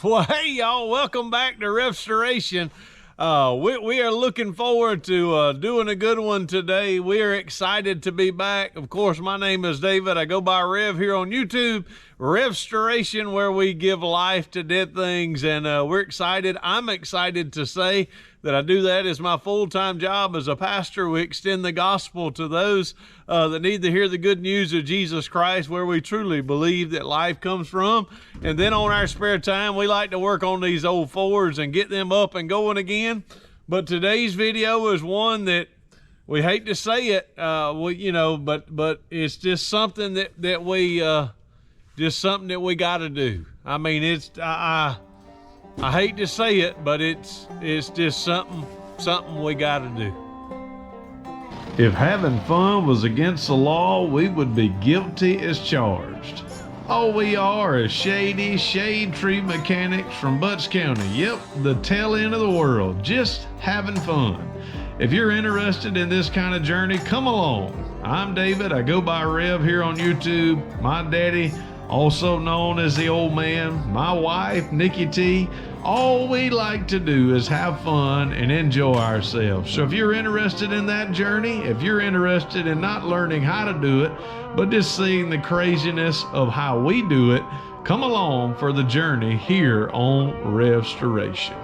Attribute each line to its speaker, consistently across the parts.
Speaker 1: Well, hey, y'all, welcome back to RevStoration. We are looking forward to doing a good one today. We are excited to be back. Of course, my name is David. I go by Rev here on YouTube. RevStoration, where we give life to dead things, and we're excited. I'm excited to say that I do that as my full-time job as a pastor. We extend the gospel to those that need to hear the good news of Jesus Christ, where we truly believe that life comes from. And then on our spare time, we like to work on these old Fords and get them up and going again. But today's video is one that we hate to say it, but it's just something that we got to do. I mean, it's I hate to say it, but it's just something we got to do. If having fun was against the law, we would be guilty as charged. All we are is shady shade tree mechanics from Butts County. Yep, the tail end of the world, just having fun. If you're interested in this kind of journey, come along. I'm David. I go by Rev here on YouTube. My daddy, also known as the Ole Man, my wife, Nikki T. All we like to do is have fun and enjoy ourselves. So if you're interested in that journey, if you're interested in not learning how to do it, but just seeing the craziness of how we do it, come along for the journey here on RevStoration.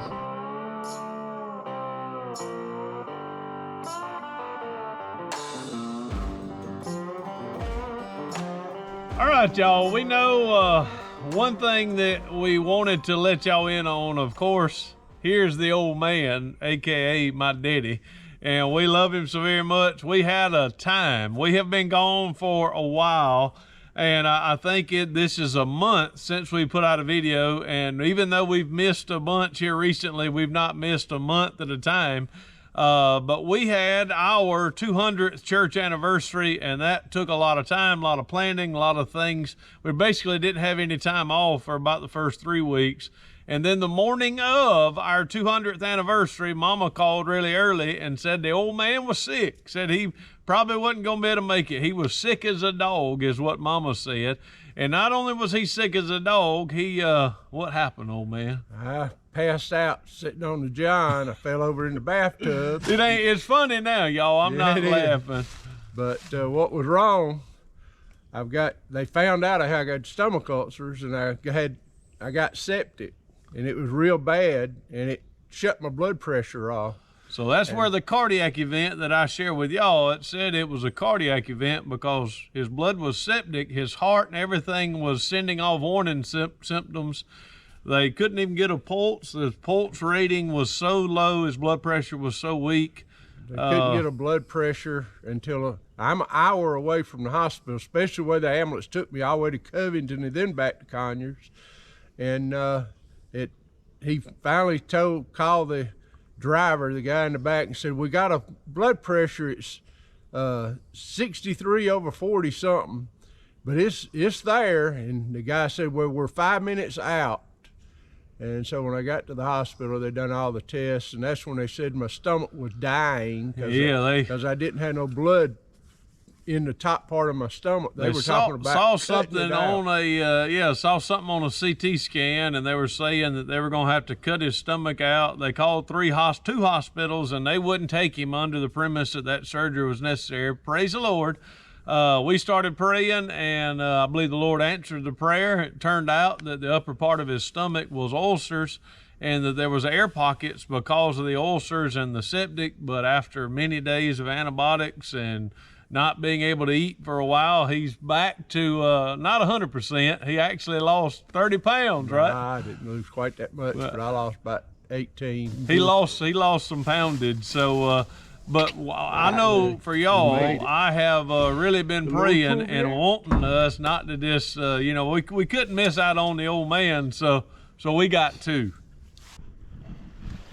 Speaker 1: All right, y'all, we know one thing that we wanted to let y'all in on. Of course, here's the Ole Man, aka my daddy, and we love him so very much. We had a time. We have been gone for a while, and I think this is a month since we put out a video, and even though we've missed a bunch here recently, we've not missed a month at a time. But we had our 200th church anniversary, and that took a lot of time, a lot of planning, a lot of things. We basically didn't have any time off for about the first 3 weeks. And then the morning of our 200th anniversary, Mama called really early and said the Ole Man was sick, said he probably wasn't going to be able to make it. He was sick as a dog is what Mama said. And not only was he sick as a dog, what happened, Ole Man?
Speaker 2: I passed out sitting on the john. I fell over in the bathtub.
Speaker 1: It's funny now, y'all. I'm not laughing.
Speaker 2: But what was wrong, they found out I had stomach ulcers, and I got septic, and it was real bad, and it shut my blood pressure off.
Speaker 1: So that's where the cardiac event that I share with y'all, it said it was a cardiac event because his blood was septic, his heart and everything was sending off warning symptoms. They couldn't even get a pulse. The pulse rating was so low, his blood pressure was so weak.
Speaker 2: They couldn't get a blood pressure until I'm an hour away from the hospital, especially where the ambulance took me all the way to Covington and then back to Conyers. And he finally called the driver, the guy in the back, and said, we got a blood pressure, it's 63 over 40 something, but it's there. And the guy said, well, we're 5 minutes out. And so when I got to the hospital, they done all the tests, and that's when they said my stomach was dying because I didn't have no blood in the top part of my stomach. They were talking about
Speaker 1: saw something on a CT scan, and they were saying that they were going to have to cut his stomach out. They called two hospitals, and they wouldn't take him under the premise that surgery was necessary. Praise the Lord. We started praying, and I believe the Lord answered the prayer. It turned out that the upper part of his stomach was ulcers, and that there was air pockets because of the ulcers and the septic. But after many days of antibiotics and not being able to eat for a while, he's back to not 100%. He actually lost 30 pounds, right?
Speaker 2: I didn't lose quite that much, but I lost about 18.
Speaker 1: He lost some poundage. So, but I know for y'all, I have really been praying and wanting us not to just, we couldn't miss out on the Ole Man, so we got to.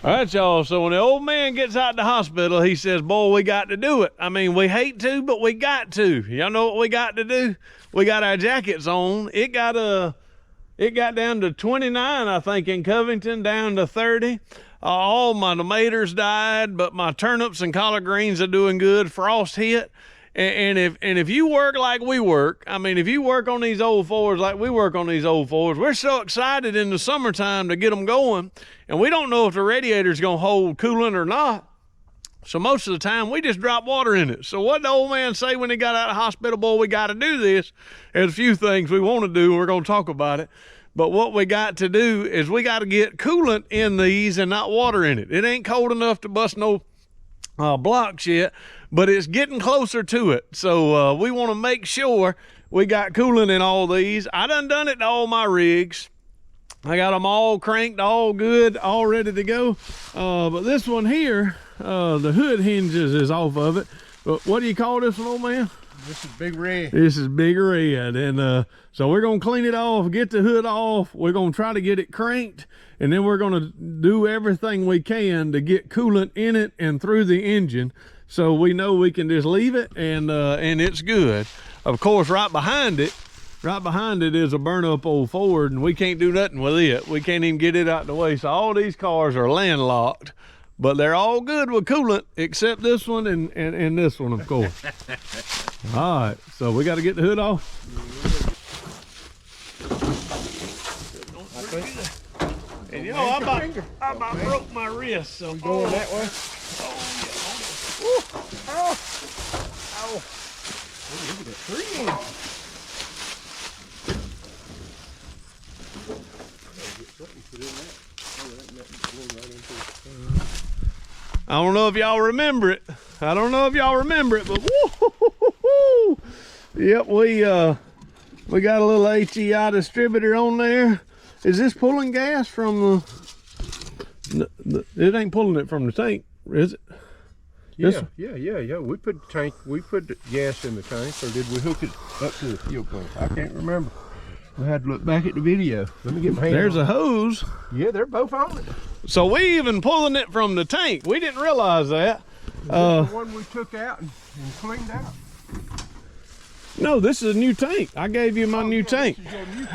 Speaker 1: All right, y'all, so when the Ole Man gets out the hospital, he says, boy, we got to do it. I mean, we hate to, but we got to. Y'all know what we got to do? We got our jackets on. It got down to 29, I think, in Covington, down to 30. All my tomatoes died, but my turnips and collard greens are doing good. Frost hit, And if you work like we work, I mean, if you work on these old Fords like we work on these old Fords, we're so excited in the summertime to get them going, and we don't know if the radiator's gonna hold coolant or not. So most of the time, we just drop water in it. So what the old man say when he got out of the hospital, boy, we got to do this. There's a few things we want to do, and we're going to talk about it. But what we got to do is we got to get coolant in these and not water in it. It ain't cold enough to bust no blocks yet, but it's getting closer to it. So we want to make sure we got coolant in all these. I done it to all my rigs. I got them all cranked, all good, all ready to go. But this one here, the hood hinges is off of it. But what do you call this one, old man?
Speaker 2: This is Big Red.
Speaker 1: This is Big Red. And so we're going to clean it off, get the hood off. We're going to try to get it cranked. And then we're going to do everything we can to get coolant in it and through the engine. So we know we can just leave it and it's good. Of course, right behind it is a burn up old Ford, and we can't do nothing with it. We can't even get it out the way. So all these cars are landlocked, but they're all good with coolant except this one and this one, of course. All right, so we got to get the hood off. And you know, I about broke my wrist. So
Speaker 2: Going that way?
Speaker 1: Oh, oh.
Speaker 2: Look at that tree.
Speaker 1: I don't know if y'all remember it. But woo-hoo-hoo-hoo-hoo. Yep, we got a little HEI distributor on there. Is this pulling gas from the it ain't pulling it from the tank, is it?
Speaker 2: Yeah. We put the gas in the tank, or did we hook it up to the fuel pump? I can't remember. We had to look back at the video. Let me get my hand
Speaker 1: There's
Speaker 2: on
Speaker 1: a hose.
Speaker 2: Yeah, they're both on it.
Speaker 1: So we even pulling it from the tank. We didn't realize that.
Speaker 2: The one we took out and cleaned out.
Speaker 1: No, this is a new tank. I gave you my new tank.
Speaker 2: This is your new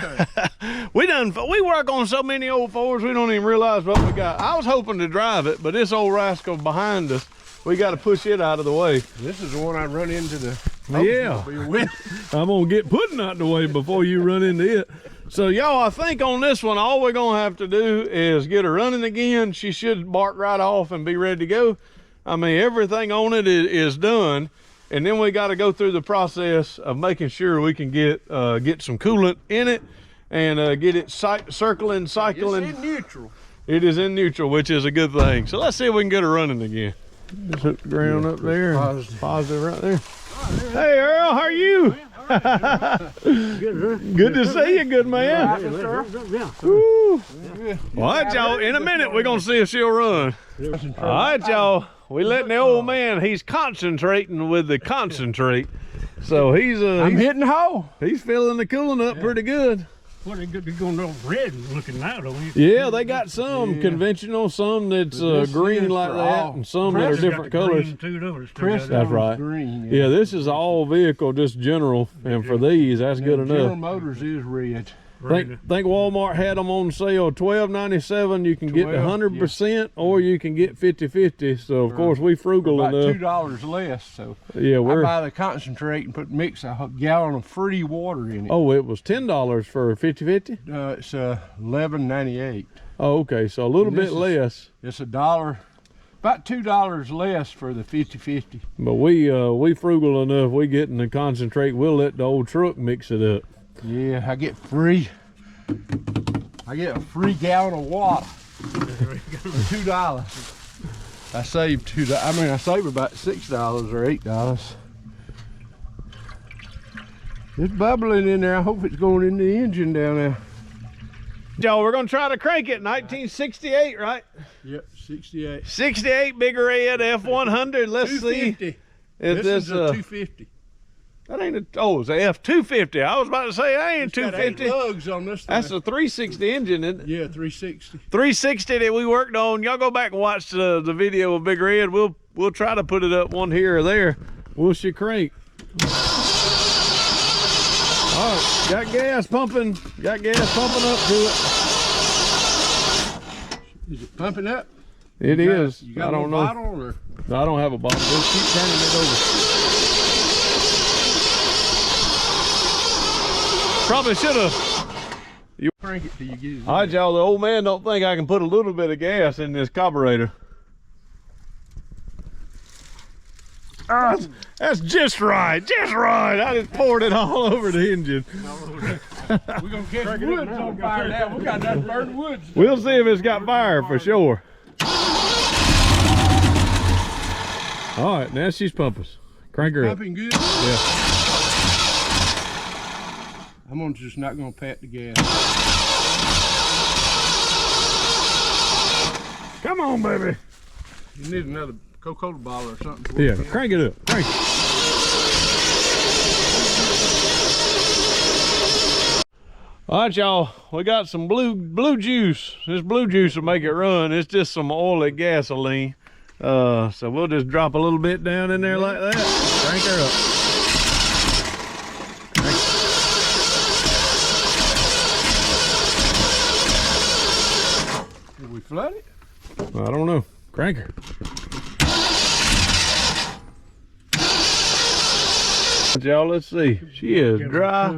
Speaker 2: tank.
Speaker 1: We work on so many old Fords, we don't even realize what we got. I was hoping to drive it, but this old rascal behind us, we got to push it out of the way.
Speaker 2: This is the one I run into the
Speaker 1: with. I'm gonna get Puddin' out the way before you run into it. So y'all, I think on this one, all we're gonna have to do is get her running again. She should bark right off and be ready to go. I mean, everything on it is done. And then we got to go through the process of making sure we can get some coolant in it and get it cycling.
Speaker 2: It's in neutral.
Speaker 1: It is in neutral, which is a good thing. So let's see if we can get her running again. Just hook the ground up there. Positive right there. Hey Earl, how are you? Good to see you, good man. Woo. All right, y'all. In a minute, we're gonna see if she'll run. All right, y'all. We letting the old man. He's concentrating with the concentrate. So
Speaker 2: I'm hitting the hole.
Speaker 1: He's filling the coolant up pretty good.
Speaker 3: Well, they're going all red looking now, don't you?
Speaker 1: Yeah, they got some conventional, some that's green like that, and some that are different colors. That's right.
Speaker 2: Green,
Speaker 1: yeah, this is all vehicle, just general, and for these, that's good enough.
Speaker 2: General Motors is red.
Speaker 1: Think Walmart had them on sale, $12.97. You can get 100%, or you can get 50/50. So of course we frugal
Speaker 2: about
Speaker 1: enough.
Speaker 2: $2 less. So
Speaker 1: yeah,
Speaker 2: I buy the concentrate and mix a gallon of free water in it.
Speaker 1: Oh, it was $10 for 50/50.
Speaker 2: It's $11.98.
Speaker 1: Oh, okay, so a little bit less.
Speaker 2: It's $1, about $2 less for the 50/50.
Speaker 1: But we frugal enough. We getting the concentrate. We'll let the old truck mix it up.
Speaker 2: Yeah, I get a free gallon of water for $2. I saved $2. I mean, I saved about $6 or $8. It's bubbling in there. I hope it's going in the engine down there.
Speaker 1: Y'all, we're gonna try to crank it. 1968, right?
Speaker 2: Yep, 68.
Speaker 1: 68 Big Red F100. Let's
Speaker 2: 250.
Speaker 1: see. If
Speaker 2: this is a 250.
Speaker 1: That ain't a, oh, it's a F250. I was about to say, that ain't 250.
Speaker 2: Got 8 lugs on this thing.
Speaker 1: That's a 360 engine, isn't it?
Speaker 2: Yeah, 360.
Speaker 1: 360 that we worked on. Y'all go back and watch the video of Big Red. We'll try to put it up one here or there. We'll she crank. All right, got gas pumping up to it.
Speaker 2: Is it pumping up?
Speaker 1: It is.
Speaker 2: You got
Speaker 1: I don't know.
Speaker 2: Bottle or?
Speaker 1: No, I don't have a bottle. Just keep turning it over. Probably should have.
Speaker 2: You crank it till you get it.
Speaker 1: All right, y'all, the old man don't think I can put a little bit of gas in this carburetor. That's just right, just right. I just poured it all over the engine.
Speaker 2: We're gonna catch woods on fire now. We got that burnt woods.
Speaker 1: We'll see if it's got fire for sure. All right, now she's pumping. Crank her up.
Speaker 2: Pumping good?
Speaker 1: Yeah.
Speaker 2: I'm just not gonna pat the gas.
Speaker 1: Come on, baby.
Speaker 2: You need another Coca-Cola bottle or something.
Speaker 1: Yeah, crank it up. Crank it. All right, y'all. We got some blue juice. This blue juice will make it run. It's just some oily gasoline. So we'll just drop a little bit down in there like that. Crank her up.
Speaker 2: Did we flood it?
Speaker 1: I don't know. Crank her. Y'all, let's see. She is dry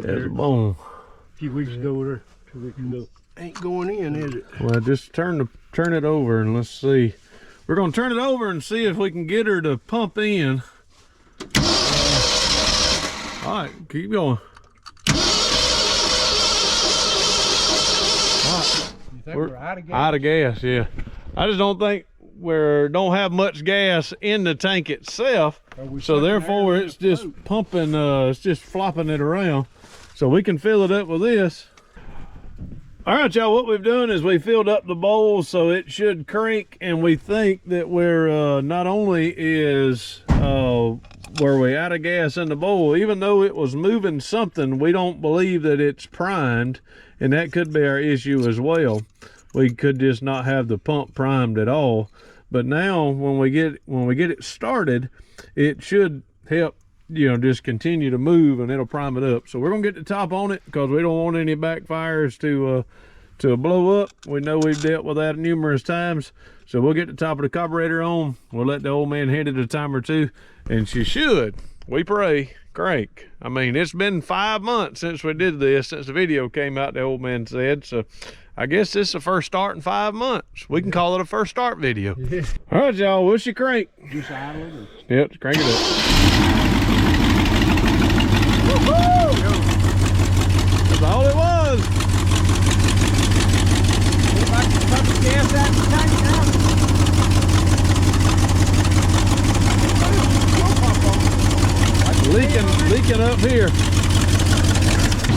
Speaker 1: as a bone.
Speaker 3: A few weeks ago with her, 2 weeks ago.
Speaker 2: Ain't going in, is it?
Speaker 1: Well, just turn it over and let's see. We're gonna turn it over and see if we can get her to pump in. All right, keep going. All right.
Speaker 2: You think we're out of gas?
Speaker 1: Out of gas, yeah. I just don't think don't have much gas in the tank itself, so therefore it's just pumping. It's just flopping it around, so we can fill it up with this. All right, y'all, what we've done is we filled up the bowl so it should crank, and we think that we're not only is were we out of gas in the bowl, even though it was moving something, we don't believe that it's primed, and that could be our issue as well. We could just not have the pump primed at all. But now when we get it started, it should help, you know, just continue to move, and it'll prime it up. So we're gonna get the top on it because we don't want any backfires to blow up. We know we've dealt with that numerous times. So we'll get the top of the carburetor on. We'll let the old man hit it a time or two, and she should, we pray, crank. I mean, it's been 5 months since we did this, since the video came out, the old man said. So I guess this is the first start in 5 months. We can call it a first start video. Yeah. All right, y'all, what's your crank?
Speaker 2: Just idle it.
Speaker 1: Yep, crank it up.
Speaker 2: Woohoo!
Speaker 1: That's all it was.
Speaker 2: If I can pump the gas out the tank now.
Speaker 1: Leaking up here.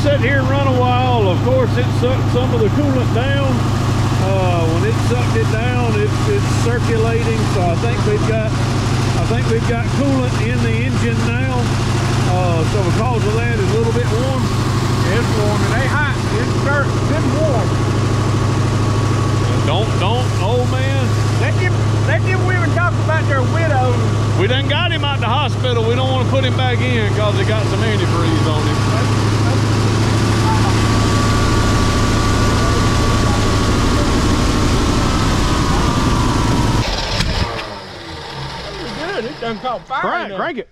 Speaker 1: Sit here and run a while. Of course, it sucked some of the coolant down. When it sucked it down, it's circulating. So I think we've got coolant in the engine now. So because of that, it's a little bit warm.
Speaker 2: It's warm. It ain't hot. It's warm.
Speaker 1: Don't, old man.
Speaker 2: Let them women talk about their widows.
Speaker 1: We done got him out the hospital. We don't want to put him back in because they got some antifreeze on him.
Speaker 2: Good. It done caught fire.
Speaker 1: Crank it.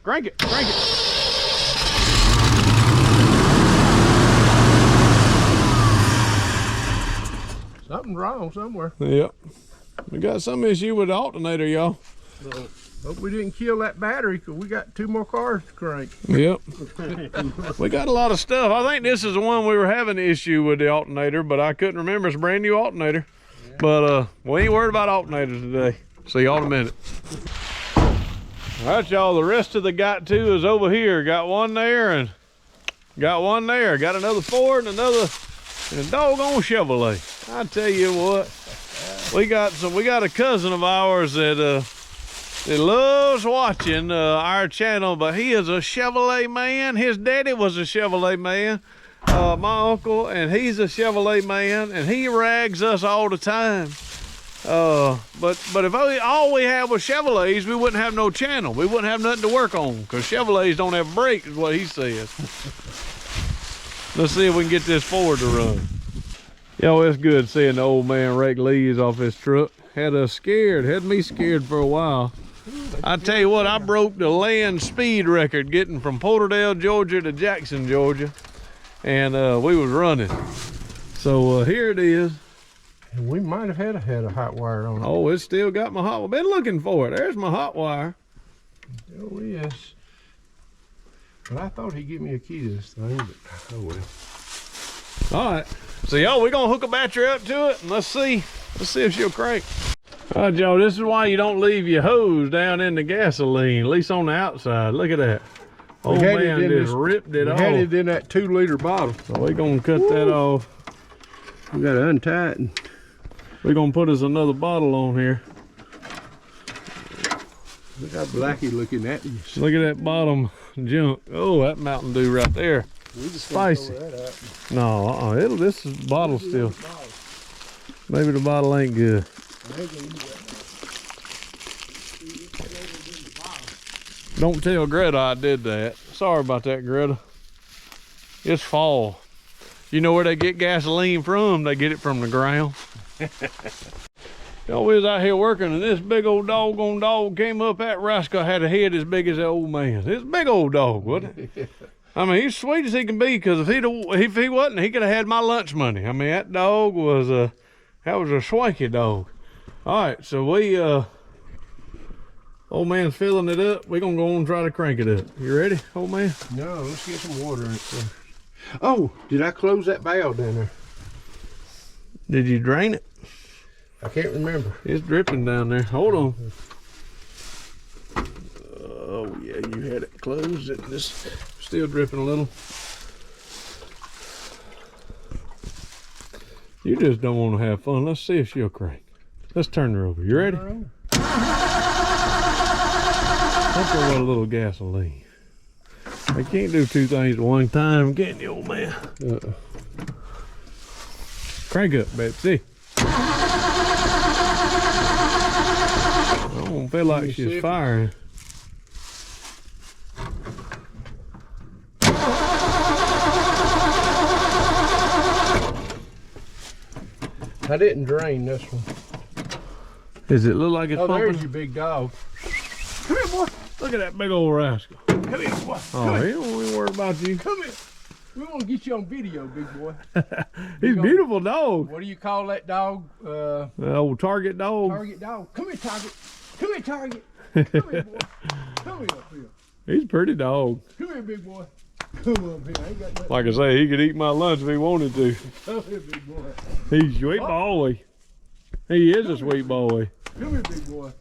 Speaker 2: Something's wrong somewhere.
Speaker 1: Yep. We got some issue with the alternator, y'all.
Speaker 2: Hope we didn't kill that battery because we got 2 more cars to crank.
Speaker 1: Yep. We got a lot of stuff. I think this is the one we were having an issue with the alternator, but I couldn't remember. It's a brand new alternator. Yeah. But we ain't worried about alternators today. See y'all in a minute. All right, y'all, the rest of the got to is over here. Got one there and got one there. Got another Ford and a doggone Chevrolet. I tell you what, we got a cousin of ours that loves watching our channel, but he is a Chevrolet man. His daddy was a Chevrolet man, my uncle, and he's a Chevrolet man, and he rags us all the time. But if all we had was Chevrolets, we wouldn't have no channel. We wouldn't have nothing to work on because Chevrolets don't have brakes, is what he says. Let's see if we can get this Ford to run. Yo, it's good seeing the old man rake leaves off his truck. Had me scared for a while. I tell you what, I broke the land speed record getting from Porterdale, Georgia to Jackson, Georgia. and we was running. So here it is.
Speaker 2: And we might have had a hot wire on it.
Speaker 1: Oh, it's still got my hot wire. Been looking for it. There's my hot wire.
Speaker 2: Oh, yes. But I thought he'd give me a key to this thing, but oh well.
Speaker 1: All right. So y'all, we're gonna hook a battery up to it and let's see if she'll crank. All right, y'all, this is why you don't leave your hose down in the gasoline, at least on the outside. Look at that. Old man just ripped it off.
Speaker 2: We had it in that 2-liter bottle.
Speaker 1: So we're gonna cut that off.
Speaker 2: We gotta untie it. And
Speaker 1: we're gonna put us another bottle on here.
Speaker 2: look how blacky looking at you.
Speaker 1: Look at that bottom junk. Oh, that Mountain Dew right there. Spicy. No, this is bottle still. Maybe the bottle ain't good. Don't tell Greta I did that. Sorry about that, Greta. It's fall. You know where they get gasoline from? They get it from the ground. Y'all, we was out here working and this big old doggone dog came up. That rascal had a head as big as that old man. It's a big old dog, wasn't it? I mean, he's sweet as he can be, because if he wasn't, he could have had my lunch money. I mean, that dog was a swanky dog. All right, so we, old man's filling it up. We're gonna go on and try to crank it up. You ready, old man?
Speaker 2: No, let's get some water in it first. Oh, did I close that valve down there?
Speaker 1: Did you drain it?
Speaker 2: I can't remember.
Speaker 1: It's dripping down there. Hold on. Oh yeah, you had it closed. It's still dripping a little. You just don't want to have fun. Let's see if she'll crank. Let's turn her over. You ready? Pump her with a little gasoline. I can't do two things at one time, can you, old man? Crank up, baby. See? I don't feel like she's firing.
Speaker 2: I didn't drain this one.
Speaker 1: Does it look like it's pumping?
Speaker 2: There's your big dog. Come here, boy.
Speaker 1: Look at that big old rascal.
Speaker 2: Come here, boy.
Speaker 1: Oh, he don't even worry about you.
Speaker 2: Come here. We want to get you on video, big boy.
Speaker 1: He's a beautiful dog.
Speaker 2: What do you call that dog?
Speaker 1: Old Target dog.
Speaker 2: Target dog. Come here, Target. Come here, Target. Come here, boy. Come here up here.
Speaker 1: He's a pretty dog.
Speaker 2: Come here, big boy. Come up here. I ain't got nothing.
Speaker 1: Like I say, he could eat my lunch if he wanted to.
Speaker 2: Come here, big boy.
Speaker 1: He's a sweet boy. He is a sweet boy.
Speaker 2: Come here, big boy.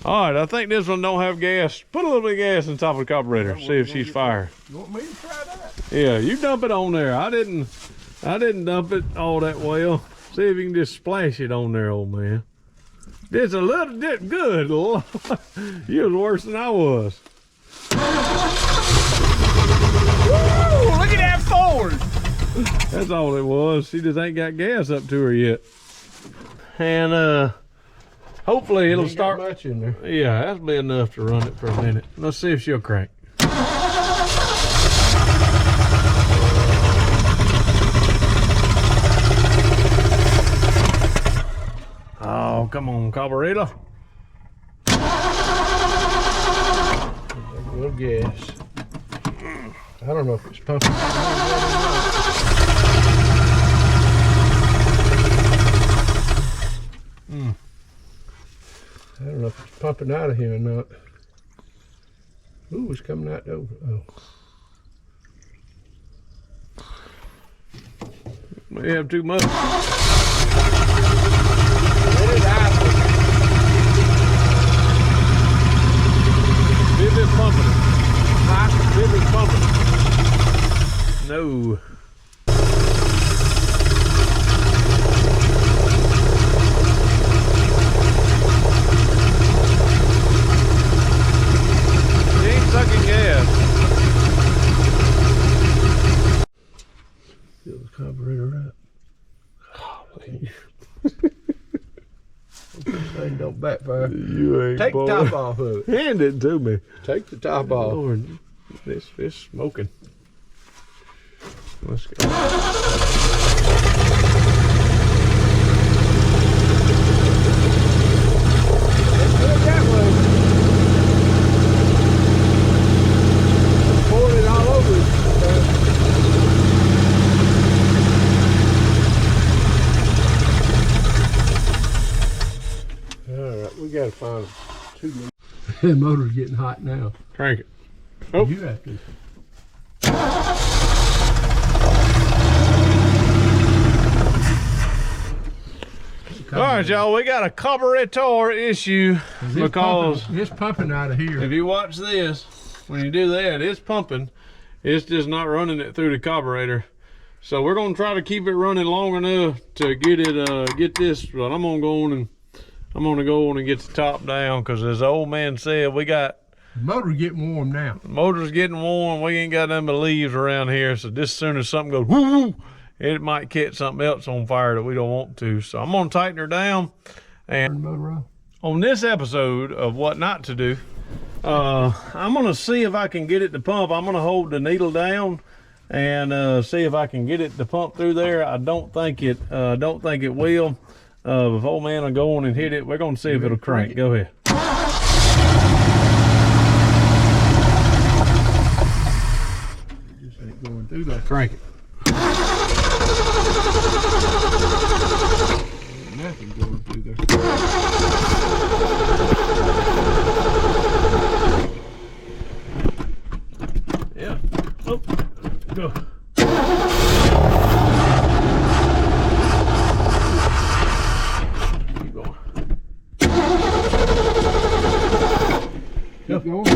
Speaker 1: All right, I think this one don't have gas. Put a little bit of gas on top of the carburetor. See if she's fired.
Speaker 2: You want me to try that?
Speaker 1: Yeah, you dump it on there. I didn't dump it all that well. See if you can just splash it on there, old man. It's a little bit good. You was worse than I was.
Speaker 2: Woo! Look at that Ford!
Speaker 1: That's all it was. She just ain't got gas up to her yet. And hopefully it'll start.
Speaker 2: Got much in there.
Speaker 1: Yeah, that'll be enough to run it for a minute. Let's see if she'll crank. Oh, come on, carburetor.
Speaker 2: A little gas. I don't know if it's pumping. I don't know if it's pumping out of here or not. Ooh, it's coming out over. Oh.
Speaker 1: We have too much. See if it's pumping it. See if it's pumping it. No. Sucking gas.
Speaker 2: Fill the carburetor up. This thing don't backfire.
Speaker 1: You ain't
Speaker 2: Take
Speaker 1: boy.
Speaker 2: the top off of it.
Speaker 1: Hand it to me.
Speaker 2: Take the top off.
Speaker 1: Lord, it's smoking. Let's go.
Speaker 2: Let's do it that way. Pouring it all over gotta find 2 minutes. The motor's getting hot now.
Speaker 1: Crank it. Oh.
Speaker 2: You have to.
Speaker 1: All right, y'all, we got a carburetor issue because
Speaker 2: it's pumping out of here.
Speaker 1: if you watch this, when you do that, it's pumping. It's just not running it through the carburetor. So we're gonna try to keep it running long enough to get it, get this. But I'm gonna go on and get the top down because, as the old man said, we got
Speaker 2: The motor's getting warm now.
Speaker 1: the motor's getting warm. We ain't got nothing but leaves around here. So just as soon as something goes woo, it might catch something else on fire that we don't want to. So I'm gonna tighten her down. And
Speaker 2: Turn the motor off.
Speaker 1: on this episode of what not to do, I'm gonna see if I can get it to pump. I'm gonna hold the needle down and see if I can get it to pump through there. I don't think it will. If old man will go on and hit it, we're gonna see if it'll crank. Go ahead.
Speaker 2: Just ain't going through that.
Speaker 1: Crank it.
Speaker 2: Ain't nothing going through there.
Speaker 1: Yeah. Oh, go. Keep going.
Speaker 2: Keep going.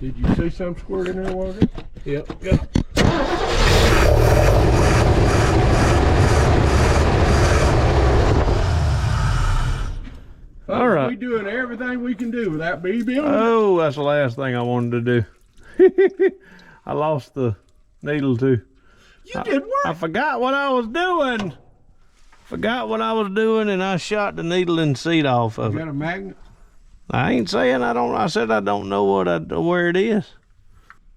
Speaker 2: Did you see some squirt in there, Walter?
Speaker 1: Yep. Go. All right.
Speaker 2: We doing everything we can do without BB on.
Speaker 1: Oh, that's the last thing I wanted to do. I lost the needle too.
Speaker 2: You did work.
Speaker 1: I forgot what I was doing. And I shot the needle and seat off of
Speaker 2: You
Speaker 1: it.
Speaker 2: got a magnet?
Speaker 1: I ain't saying I don't. I said I don't know where it is.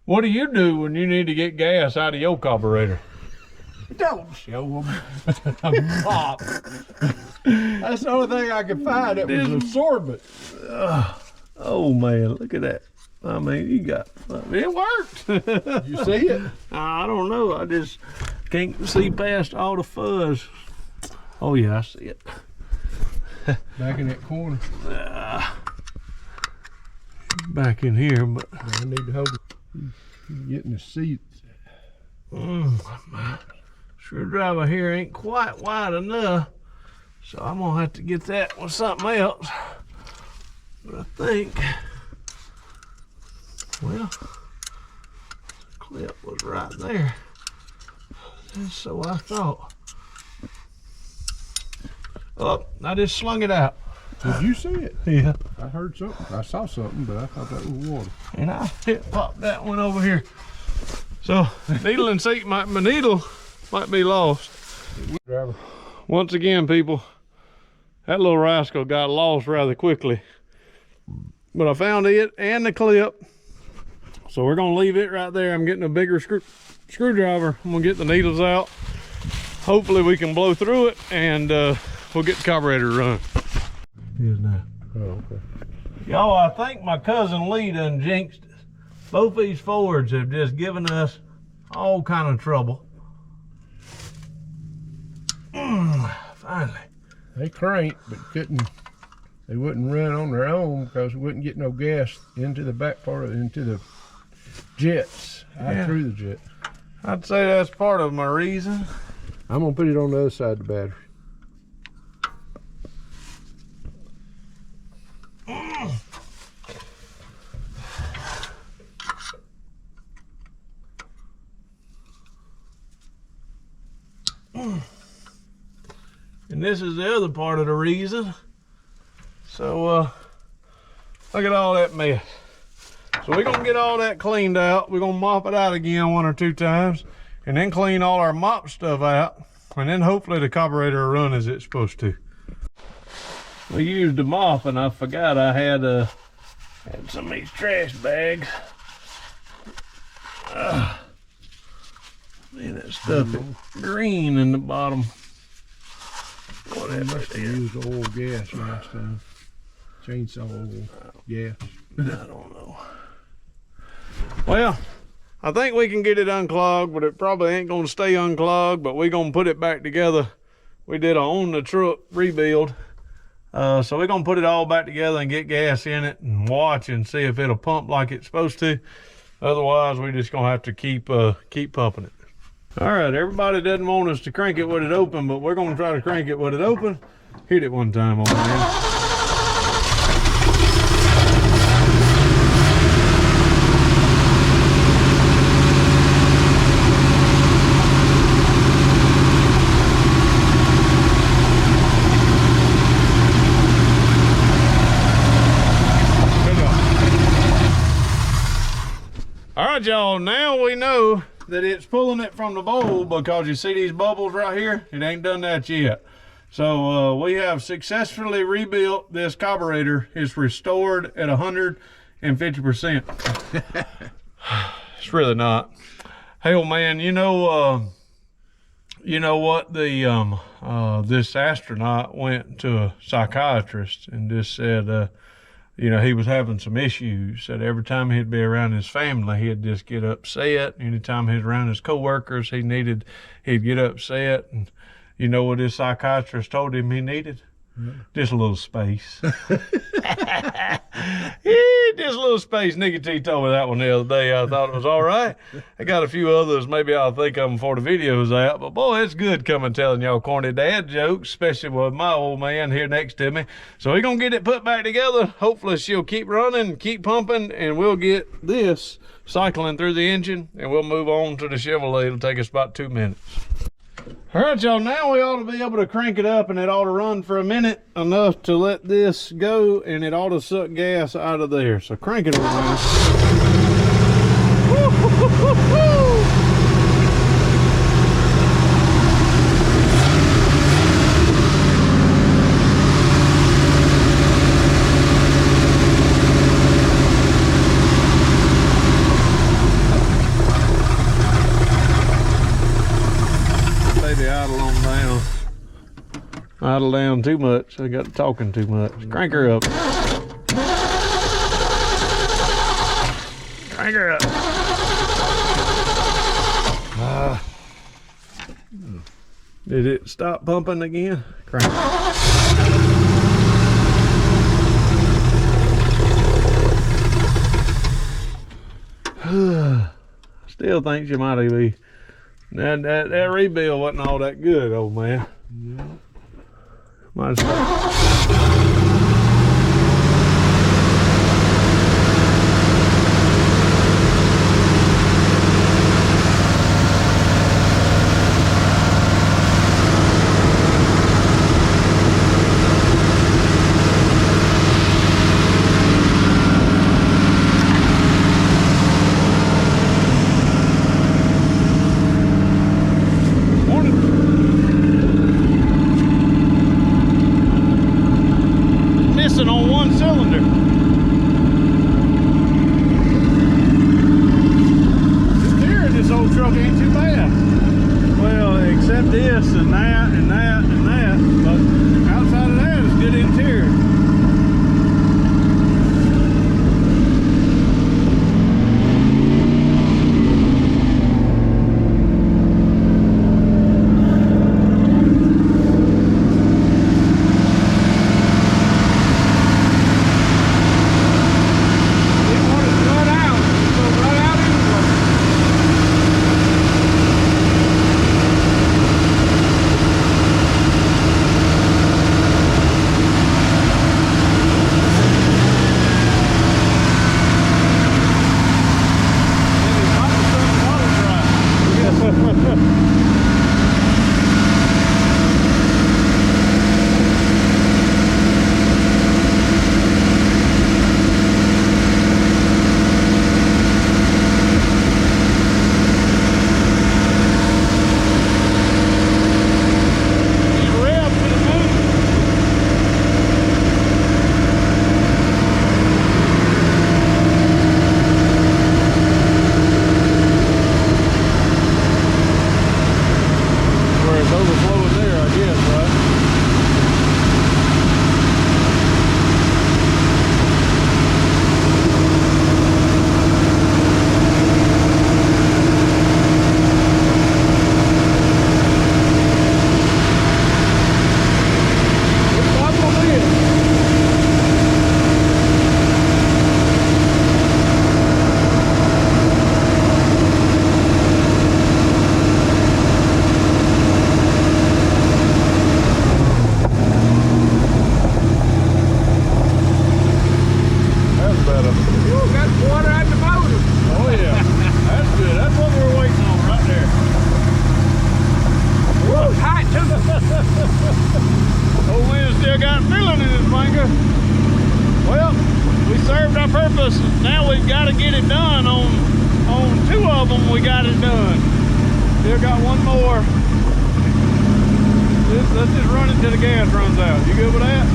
Speaker 1: What do you do when you need to get gas out of your carburetor?
Speaker 2: Don't show them. Pop. That's the only thing I could find. It was absorbent.
Speaker 1: Oh man, look at that. I mean, it worked.
Speaker 2: You see it?
Speaker 1: I don't know. I just can't see past all the fuzz. Oh yeah, I see it.
Speaker 2: Back in that corner.
Speaker 1: Back in here, but
Speaker 2: I need to hold it. You're getting the seats.
Speaker 1: my screwdriver here ain't quite wide enough, so I'm gonna have to get that with something else. But I think, well, the clip was right there. And so I thought. Oh, I just slung it out.
Speaker 2: Did you see it?
Speaker 1: Yeah.
Speaker 2: I heard something. I saw something, but I thought that was water.
Speaker 1: And I popped that one over here. So needle and seat, my needle might be lost.
Speaker 2: Driver.
Speaker 1: Once again, people, that little rascal got lost rather quickly. But I found it and the clip. So we're gonna leave it right there. I'm getting a bigger screwdriver. I'm gonna get the needles out. Hopefully we can blow through it and we'll get the carburetor running. Here's now.
Speaker 2: Oh, okay.
Speaker 1: Y'all, I think my cousin Lee done jinxed us. Both these Fords have just given us all kind of trouble. Finally.
Speaker 2: They cranked, but they wouldn't run on their own because we wouldn't get no gas into the back part of into the jets, out through the jet.
Speaker 1: I'd say that's part of my reason.
Speaker 2: I'm gonna put it on the other side of the battery.
Speaker 1: And this is the other part of the reason. So look at all that mess. So we're gonna get all that cleaned out. We're gonna mop it out again 1 or 2 times and then clean all our mop stuff out. And then hopefully the carburetor will run as it's supposed to. We used a mop and I forgot I had some of these trash bags. Man, that stuff is green in the bottom. Whatever it is.
Speaker 2: Used oil gas last time. Chainsaw oil gas.
Speaker 1: I don't know. Well, I think we can get it unclogged, but it probably ain't gonna stay unclogged, but we're gonna put it back together we did a on the truck rebuild. So we're gonna put it all back together and get gas in it and watch and see if it'll pump like it's supposed to. Otherwise, we're just gonna have to keep pumping it. All right, everybody doesn't want us to crank it with it open, but we're gonna try to crank it with it open. Hit it one time, Ole Man. All right, y'all, now we know that it's pulling it from the bowl because you see these bubbles right here? It ain't done that yet. So we have successfully rebuilt this carburetor. It's restored at 150%. It's really not. Hey, Ole Man, you know what? This astronaut went to a psychiatrist and just said, you know, he was having some issues. Said every time he'd be around his family, he'd just get upset. Anytime he was around his coworkers, he'd get upset. And you know what his psychiatrist told him he needed? Just a little space. Just a little space. Nikki T told me that one the other day. I thought it was all right. I got a few others. Maybe I'll think of them before the video's out. But boy, it's good coming telling y'all corny dad jokes, especially with my old man here next to me. So we're going to get it put back together. Hopefully she'll keep running, keep pumping, and we'll get this cycling through the engine, and we'll move on to the Chevrolet. It'll take us about 2 minutes. All right, y'all, now we ought to be able to crank it up, and it ought to run for a minute, enough to let this go, and it ought to suck gas out of there. So crank it around. Idle down too much. I got talking too much. Crank her up. Crank her up. Did it stop pumping again? Crank. Still think you might be. That rebuild wasn't all that good, old man. Yeah. Might as well. On one cylinder. The steer in this old truck ain't too bad. Well, except this and that and that and that. But outside of that, it's good interior. now we've got to get it done on 2 of them. We got it done. Still got one more. Let's just run it till the gas runs out. You good with that?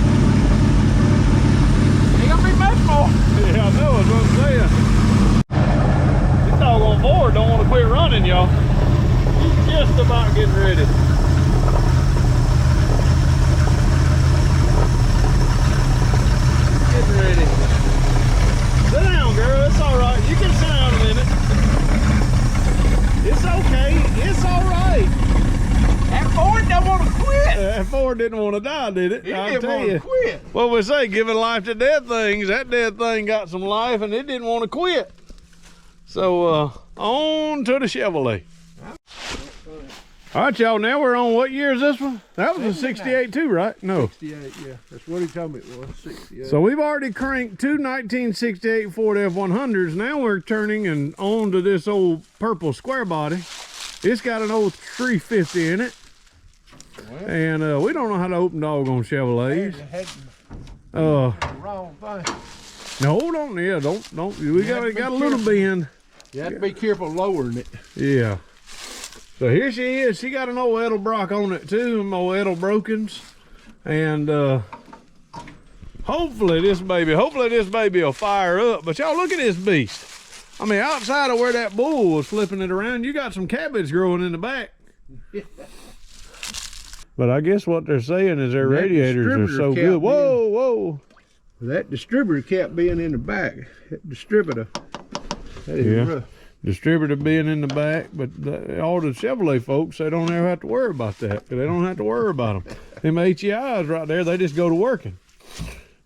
Speaker 2: Ain't gonna be much more.
Speaker 1: Yeah, I know, that's what I'm saying. This doggone Ford don't want to quit running, y'all. He's just about getting ready. Getting ready. Sit down, girl. It's all right. You can sit down a minute. It's okay. It's all right.
Speaker 2: That Ford don't want to quit.
Speaker 1: That Ford didn't want to die, did it?
Speaker 2: He
Speaker 1: I'll
Speaker 2: didn't
Speaker 1: tell
Speaker 2: want to
Speaker 1: you.
Speaker 2: quit.
Speaker 1: Well, we say giving life to dead things. That dead thing got some life and it didn't want to quit. So on to the Chevrolet. All right, y'all, now we're on, what year is this one? That was a 68 too, right? No.
Speaker 2: 68, yeah. That's what he told me it was, 68.
Speaker 1: So we've already cranked 2 1968 Ford F100s. Now we're turning and on to this old purple square body. It's got an old 350 in it. Well, and we don't know how to open dog on Chevrolets.
Speaker 2: The wrong thing.
Speaker 1: No, hold on, yeah, don't. We got a little bend.
Speaker 2: You have to be careful lowering it.
Speaker 1: Yeah. So here she is. She got an old Edelbrock on it too, some old Edelbrokens. And hopefully this baby will fire up. But y'all look at this beast. I mean, outside of where that bull was flipping it around, you got some cabbage growing in the back. But I guess what they're saying is their radiators are so good. Whoa, whoa.
Speaker 2: That distributor kept being in the back. That distributor. That is rough.
Speaker 1: Distributor being in the back, but all the Chevrolet folks, they don't ever have to worry about that. They don't have to worry about them. Them HEIs right there, they just go to working.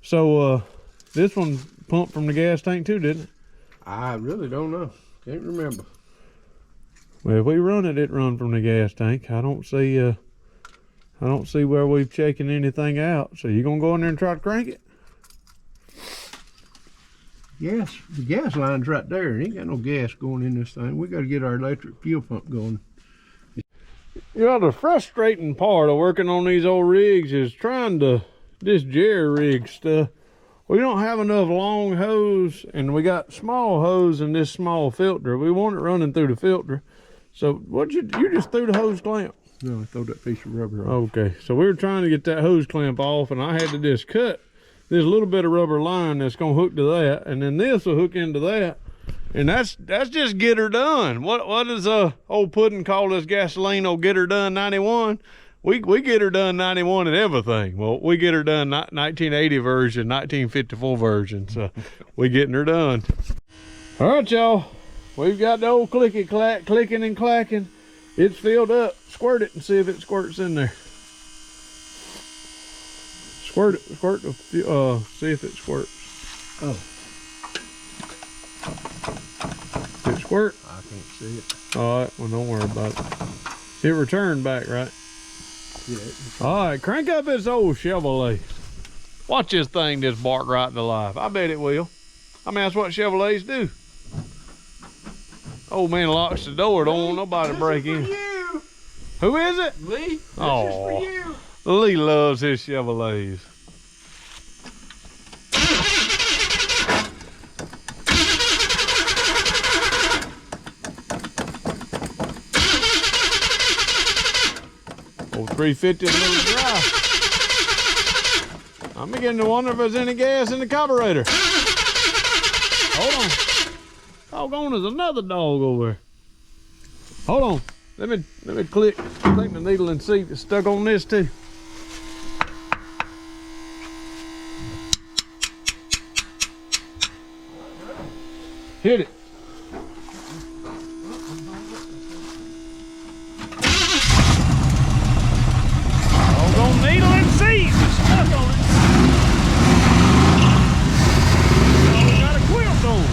Speaker 1: So this one pumped from the gas tank too, didn't it?
Speaker 2: I really don't know. Can't remember.
Speaker 1: Well, if we run it, it run from the gas tank. I don't see where we've checking anything out. So you gonna go in there and try to crank it?
Speaker 2: Yes, the gas line's right there. There ain't got no gas going in this thing. We got to get our electric fuel pump going.
Speaker 1: You know, the frustrating part of working on these old rigs is trying to, this jerry rig stuff, we don't have enough long hose, and we got small hose in this small filter. We want it running through the filter. So what you just threw the hose clamp?
Speaker 2: No, I throw that piece of rubber off.
Speaker 1: Okay, so we were trying to get that hose clamp off, and I had to just cut this little bit of rubber line that's gonna hook to that, and then this will hook into that, and that's just get her done. What does old Puddin call this gasoline? Old get her done 91. We get her done 91 and everything. Well, we get her done 1980 version, 1954 version. So we getting her done. All right, y'all. We've got the old clicky clack clicking and clacking. It's filled up. Squirt it and see if it squirts in there. Squirt it, see if it squirts.
Speaker 2: Oh.
Speaker 1: Did it squirt?
Speaker 2: I can't see it.
Speaker 1: All right, well, don't worry about it. It returned back, right?
Speaker 2: Yeah.
Speaker 1: All right, crank up this old Chevrolet. Watch this thing just bark right into life. I bet it will. I mean, that's what Chevrolets do. Old man locks the door, don't want nobody to break in.
Speaker 2: You.
Speaker 1: Who is it?
Speaker 2: Lee, this is
Speaker 1: Oh,
Speaker 2: for you.
Speaker 1: Lee loves his Chevrolets. Old 350 a little dry. I'm beginning to wonder if there's any gas in the carburetor. Hold on. Doggone, there's another dog over there. Hold on. Let me click. I think the needle and seat is stuck on this too. Hit it. Doggone needle and seat is stuck on it. Oh, we got a quilt on.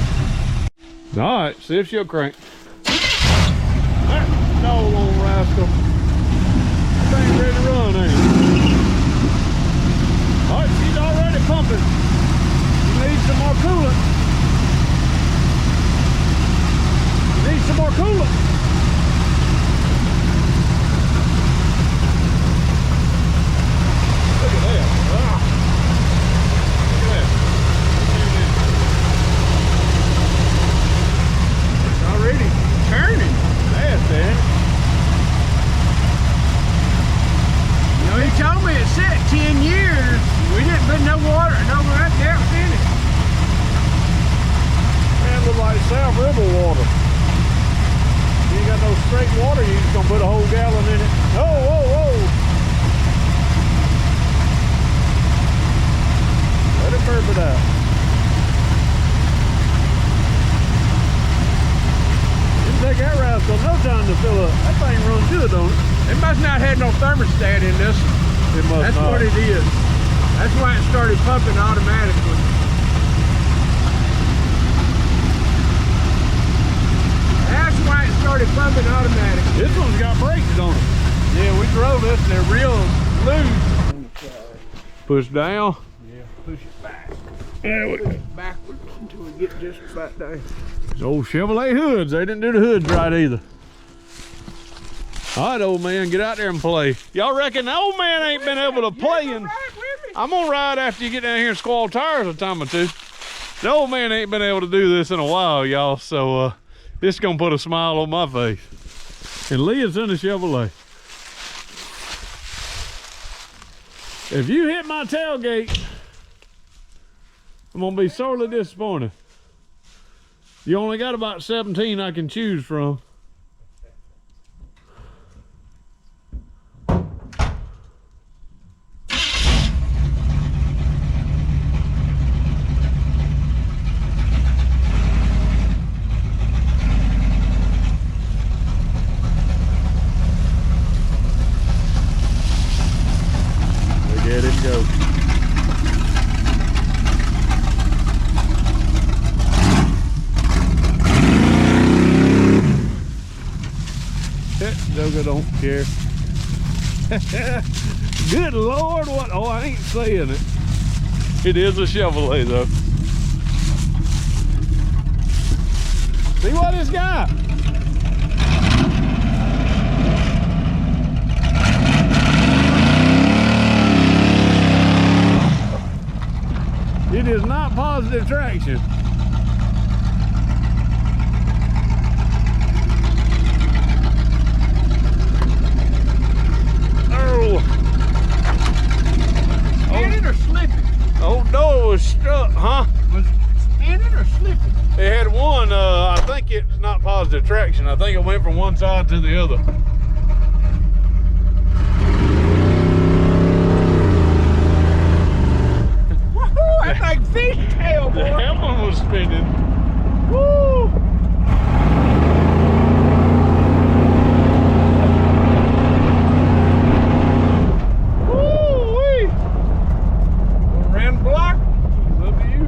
Speaker 1: All right, see if she'll crank. That doggone rascal. That thing's ready to run, ain't it? All right, she's already pumping. You need some more coolant. You need some more coolant. Look at that. Ah. Look at that. straight water, you just gonna put a whole gallon in it. Oh, whoa, whoa. Let it burp it out. Didn't take that rascal no time to fill up. That thing runs good, don't it?
Speaker 2: It must not have no thermostat in this.
Speaker 1: It must
Speaker 2: That's
Speaker 1: not.
Speaker 2: what it is. That's why it started pumping automatically. That's why it started pumping automatically.
Speaker 1: This one's got brakes, don't it?
Speaker 2: Yeah, we drove this and they're real loose.
Speaker 1: Push down.
Speaker 2: Yeah, push it back.
Speaker 1: There we go.
Speaker 2: Backwards until we get just about there.
Speaker 1: Old Chevrolet hoods. They didn't do the hoods right either. All right, old man, get out there and play. Y'all reckon the old man ain't been able to play? And I'm gonna ride after you get down here and squall tires a time or two. The old man ain't been able to do this in a while, y'all. So this is gonna put a smile on my face. And Leah's in a Chevrolet. If you hit my tailgate, I'm gonna be sorely disappointed. You only got about 17 I can choose from. Let it go. Joker don't care. Good Lord, what? Oh, I ain't saying it. It is a Chevrolet though. See what it's got? It is not positive traction.
Speaker 2: Spinning or slipping?
Speaker 1: Oh no, it was struck, huh?
Speaker 2: Was it spinning or slipping?
Speaker 1: It had one, I think it's not positive traction. I think it went from one side to the other.
Speaker 2: Woohoo! That's like fishtail, boy.
Speaker 1: That one was spinning. Woo! Woo-wee!
Speaker 2: Around the block?
Speaker 1: It's up to you.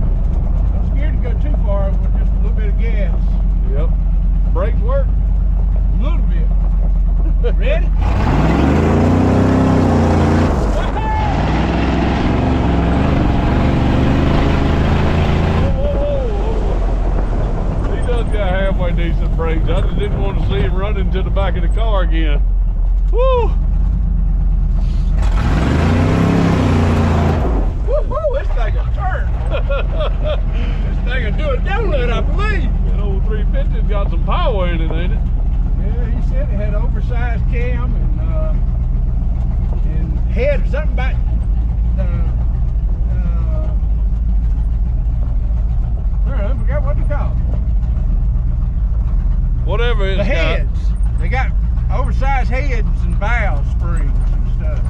Speaker 2: I'm scared to go too far with just a little bit of gas.
Speaker 1: Yep. Brakes work.
Speaker 2: A little bit. Ready?
Speaker 1: He does got halfway decent brakes. I just didn't want to see him running to the back of the car again. Woo!
Speaker 2: Woohoo! This thing will turn. This thing will do a donut, I believe.
Speaker 1: That old 350's got some power in it, ain't it?
Speaker 2: Yeah, he said it had oversized cam and head something about I forgot what to call it.
Speaker 1: Whatever it's
Speaker 2: The
Speaker 1: got.
Speaker 2: heads. They got oversized heads and valve springs and stuff.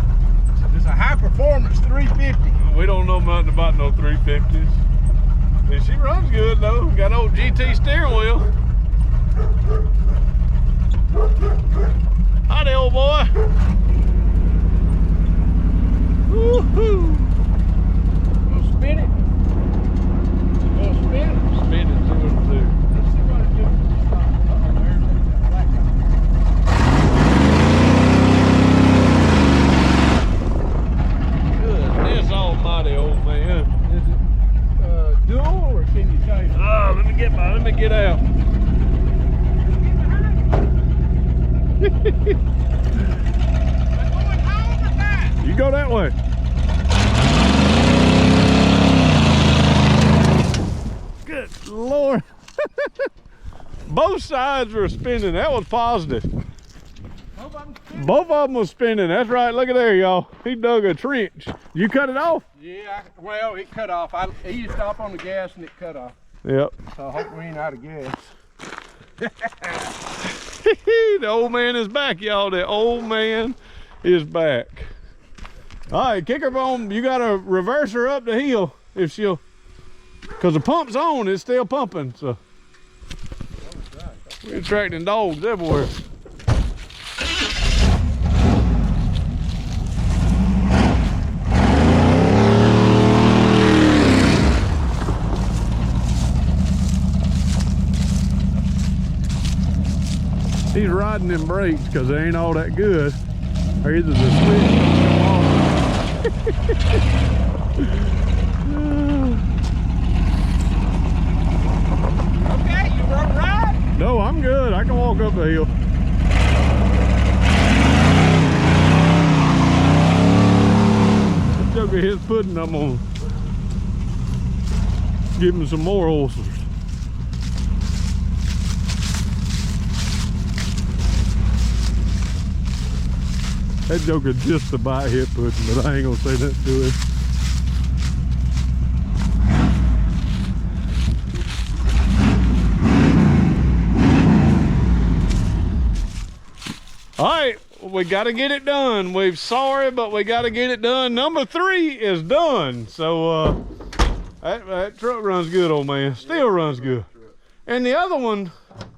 Speaker 2: It's a high performance 350.
Speaker 1: We don't know nothing about no 350s. And she runs good though. Got old GT steering wheel. Howdy, old boy. Woohoo!
Speaker 2: We'll spin it. We'll spin it.
Speaker 1: Spin it, see what it do.
Speaker 2: Let's see what it does. Uh-oh, there's that black guy.
Speaker 1: Goodness almighty, old man.
Speaker 2: Is it dual or can you change it?
Speaker 1: Oh, let me get out. You go that way. Good Lord. Both sides were spinning. That was positive. Both of them was spinning. That's right. Look at there, y'all. He dug a trench. You cut it off?
Speaker 2: Yeah, well, it cut off. He used to stop on the gas and it cut off.
Speaker 1: Yep.
Speaker 2: So I hope we ain't out of gas.
Speaker 1: The old man is back, y'all. The old man is back. All right, kick her on. You got to reverse her up the hill if she'll, because the pump's on, it's still pumping. So we're attracting dogs everywhere. He's riding them brakes because they ain't all that good. Or either the switch don't come off.
Speaker 2: Okay, you want to ride?
Speaker 1: No, I'm good. I can walk up the hill. This joker his pudding, I'm gonna give him some more ulcers. That joker just about hit pudding, but I ain't gonna say that to him. All right, we got to get it done. We're sorry, but we got to get it done. Number 3 is done. So that truck runs good, old man. Still runs good. And the other one,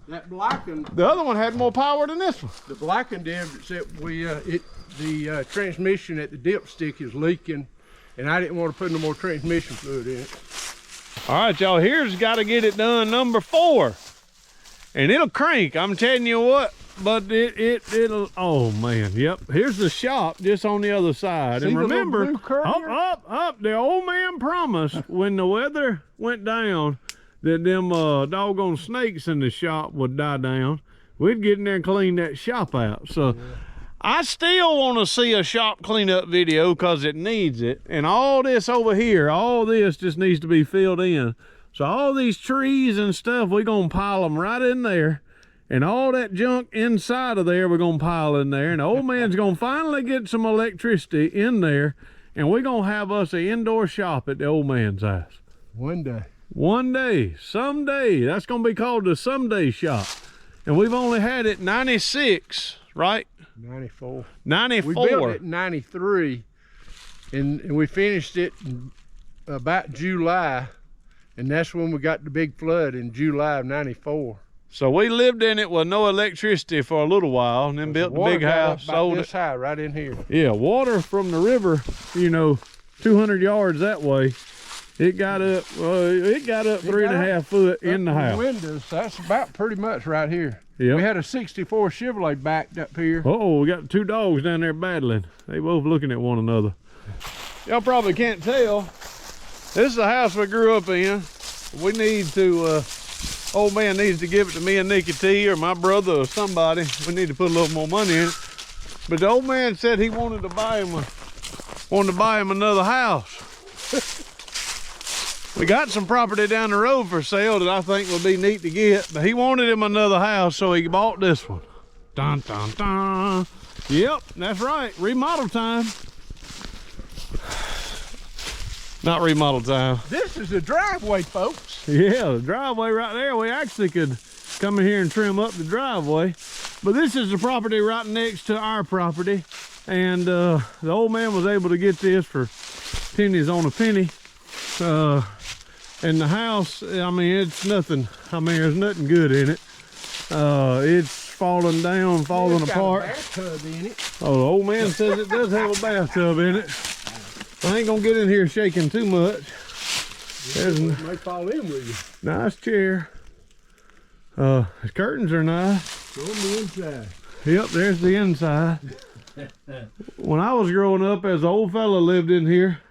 Speaker 2: That black one,
Speaker 1: the other one had more power than this one.
Speaker 2: the black one did, except the transmission at the dipstick is leaking, and I didn't want to put no more transmission fluid in it.
Speaker 1: All right, y'all, here's got to get it done, number 4. And it'll crank, I'm telling you what, but it'll, oh man, yep. Here's the shop just on the other side.
Speaker 2: See
Speaker 1: and
Speaker 2: the little
Speaker 1: remember,
Speaker 2: blue curve here?
Speaker 1: up, the old man promised when the weather went down that them doggone snakes in the shop would die down. We'd get in there and clean that shop out. So yeah. I still want to see a shop cleanup video because it needs it. And all this over here, all this just needs to be filled in. So all these trees and stuff, we're going to pile them right in there. And all that junk inside of there, we're going to pile in there. And the old man's going to finally get some electricity in there. And we're going to have us an indoor shop at the old man's house.
Speaker 2: One day.
Speaker 1: One day, someday. That's going to be called the Someday Shop. And we've only had it 96, right?
Speaker 2: 94.
Speaker 1: 94.
Speaker 2: We built it in 93, and we finished it in about July, and that's when we got the big flood in July of 94.
Speaker 1: So we lived in it with no electricity for a little while, and then built the big house, sold
Speaker 2: this
Speaker 1: it.
Speaker 2: high right in here.
Speaker 1: Yeah, water from the river, you know, 200 yards that way. It got up 3.5 foot in the house.
Speaker 2: Windows, that's about pretty much right here.
Speaker 1: Yep.
Speaker 2: We had a 64 Chevrolet backed up here.
Speaker 1: Oh, we got 2 dogs down there battling. They both looking at one another. Y'all probably can't tell. This is the house we grew up in. We need to, old man needs to give it to me and Nikki T or my brother or somebody. We need to put a little more money in it. But the old man said he wanted to buy him another house. We got some property down the road for sale that I think would be neat to get, but he wanted him another house, so he bought this one. Dun, dun, dun. Yep, that's right, remodel time. Not remodel time.
Speaker 2: This is the driveway, folks.
Speaker 1: Yeah, the driveway right there. We actually could come in here and trim up the driveway, but this is the property right next to our property, and the old man was able to get this for pennies on a penny. And the house, I mean, it's nothing. I mean, there's nothing good in it. It's falling down, falling apart.
Speaker 2: It's got a bathtub in it.
Speaker 1: Oh, the old man says it does have a bathtub in it. I ain't gonna get in here shaking too much. There's
Speaker 2: It may fall in with you.
Speaker 1: nice chair. The curtains are nice.
Speaker 2: Go on the inside.
Speaker 1: Yep, there's the inside. When I was growing up, as an old fella lived in here.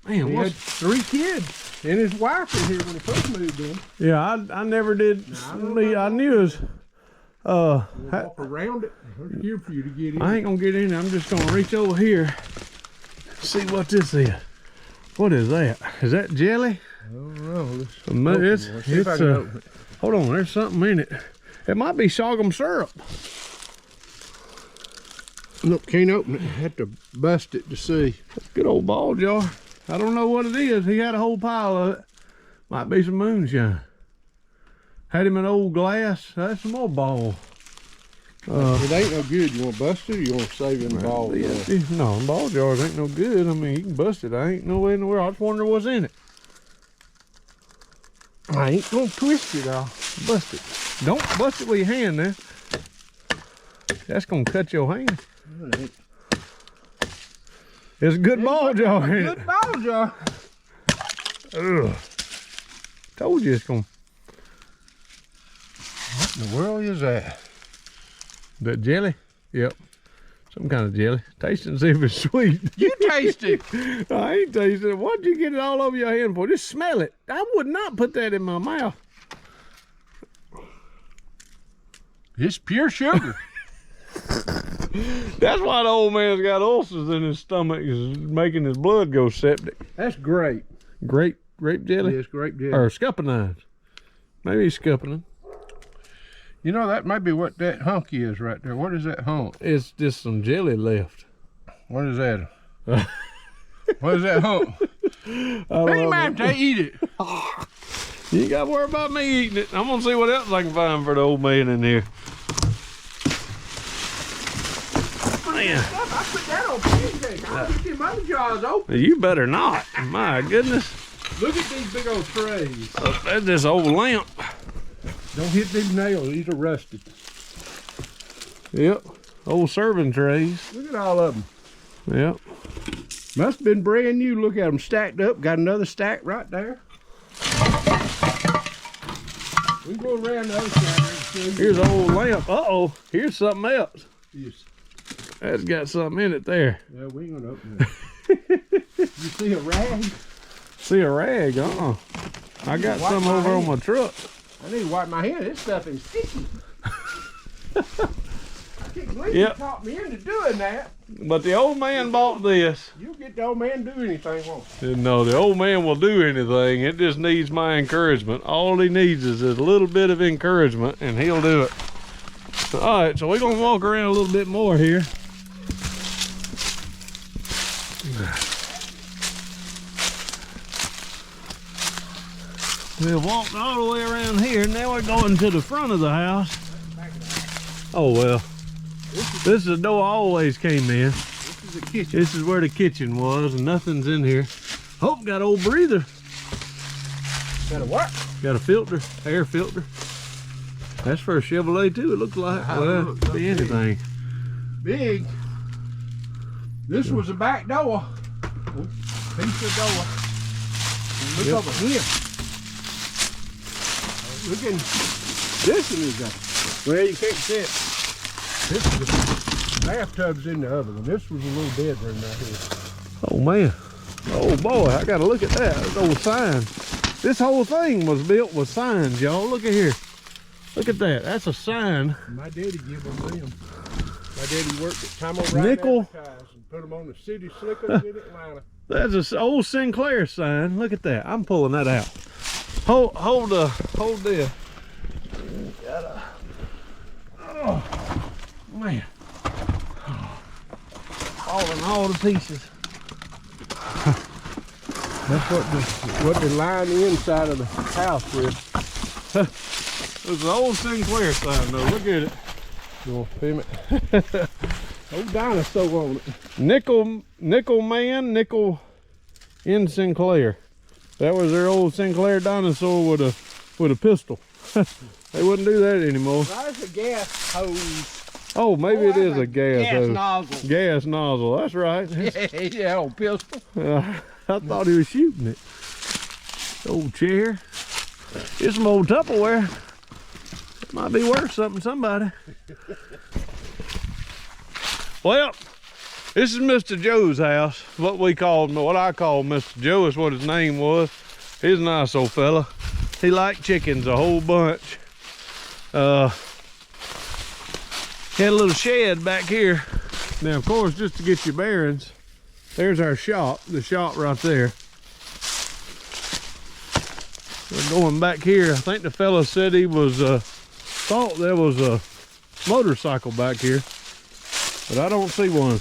Speaker 1: Man,
Speaker 2: He had 3 kids and his wife in here when he first moved in.
Speaker 1: yeah, I never did. I knew his.
Speaker 2: Walk around it. It's here for you to get in.
Speaker 1: I ain't gonna get in there. I'm just gonna reach over here. See what this is. What is that? Is that jelly?
Speaker 2: I don't know.
Speaker 1: Hold on, there's something in it. It might be sorghum syrup.
Speaker 2: Look, can't open it. Had to bust it to see.
Speaker 1: Good old ball jar. I don't know what it is. He had a whole pile of it. Might be some moonshine. Had him an old glass. That's some more ball.
Speaker 2: It ain't no good. You want to bust it or you want to save it in the ball jar?
Speaker 1: No, ball jars ain't no good. I mean, you can bust it. I ain't no way in the world. I just wonder what's in it.
Speaker 2: I ain't gonna twist it all.
Speaker 1: Bust it. Don't bust it with your hand now. That's gonna cut your hand.
Speaker 2: It ain't.
Speaker 1: It's a good ball jar.
Speaker 2: A
Speaker 1: Ain't
Speaker 2: good
Speaker 1: it?
Speaker 2: ball jar.
Speaker 1: Ugh. Told you it's gonna.
Speaker 2: What in the world is that?
Speaker 1: That jelly? Yep. Some kind of jelly. Taste it and see if it's sweet.
Speaker 2: You taste it.
Speaker 1: I ain't tasting it. What'd you get it all over your hand for? Just smell it. I would not put that in my mouth.
Speaker 2: It's pure sugar.
Speaker 1: That's why the old man's got ulcers in his stomach, is making his blood go septic.
Speaker 2: That's great.
Speaker 1: Grape jelly?
Speaker 2: Yes, grape jelly.
Speaker 1: Or scuppernine. Maybe scuppernine.
Speaker 2: You know, that might be what that hunk is right there. What is that hunk?
Speaker 1: It's just some jelly left.
Speaker 2: What is that? What is that hunk? Hey, man, they eat it.
Speaker 1: You ain't got to worry about me eating it. I'm going to see what else I can find for the old man in here. Man.
Speaker 2: I put that on pancake. I'll get them other jars open.
Speaker 1: You better not. My goodness.
Speaker 2: Look at these big old trays.
Speaker 1: That's this old lamp.
Speaker 2: Don't hit these nails. These are rusted.
Speaker 1: Yep. Old serving trays.
Speaker 2: Look at all of them.
Speaker 1: Yep.
Speaker 2: Must have been brand new. Look at them stacked up. Got another stack right there. We can go around the other side.
Speaker 1: Here's an old lamp. Uh-oh. Here's something else.
Speaker 2: Yes.
Speaker 1: That's got something in it there.
Speaker 2: Yeah, we ain't gonna open it. You see a rag?
Speaker 1: See a rag? I got some over on my truck.
Speaker 2: I need to wipe my hand. This stuff is sticky. I can't believe
Speaker 1: Yep.
Speaker 2: you talked me into doing that.
Speaker 1: But the old man bought this.
Speaker 2: You get the old man to do anything, won't you?
Speaker 1: No, the old man will do anything. It just needs my encouragement. All he needs is a little bit of encouragement, and he'll do it. All right, so we're going to walk around a little bit more here. We've walked all the way around here. Now we're going to the front of the house. Oh, well. This is the door I always came in.
Speaker 2: This is the kitchen.
Speaker 1: This is where the kitchen was, and nothing's in here. Oh, got an old breather.
Speaker 2: Got a what?
Speaker 1: Got a filter, air filter. That's for a Chevrolet too, it looks like. Well, it could be anything.
Speaker 2: Big. This was a back door. Piece of door. Look
Speaker 1: Yep.
Speaker 2: over here. Look in. This one is a. Well, you can't see it. This is the bathtub's in the other one. This was a little bedroom right here.
Speaker 1: Oh man. Oh boy, I gotta look at that. Those old signs. This whole thing was built with signs, y'all. Look at here. Look at that. That's a sign.
Speaker 2: My daddy gave them. My daddy worked at Time O'Reilly
Speaker 1: Nickel.
Speaker 2: Advertising and put them on the city slickers in Atlanta.
Speaker 1: That's an old Sinclair sign. Look at that. I'm pulling that out. Hold this. Oh man. Falling all to pieces.
Speaker 2: That's what they line the inside of the house with.
Speaker 1: It's an old Sinclair sign though. Look at it.
Speaker 2: You want to film it? Old dinosaur on it.
Speaker 1: Nickel Man, nickel in Sinclair. That was their old Sinclair dinosaur with a pistol. They wouldn't do that anymore.
Speaker 2: That's a gas hose.
Speaker 1: Oh, maybe it is a gas hose.
Speaker 2: nozzle.
Speaker 1: Gas nozzle. That's right.
Speaker 2: Yeah, old pistol.
Speaker 1: I thought he was shooting it. Old chair. It's some old Tupperware. It might be worth something to somebody. Well, this is Mr. Joe's house. What I call Mr. Joe is what his name was. He's a nice old fella. He liked chickens a whole bunch. Had a little shed back here. Now, of course, just to get your bearings, there's our shop, the shop right there. We're going back here. I think the fella said he was, thought there was a motorcycle back here, but I don't see one.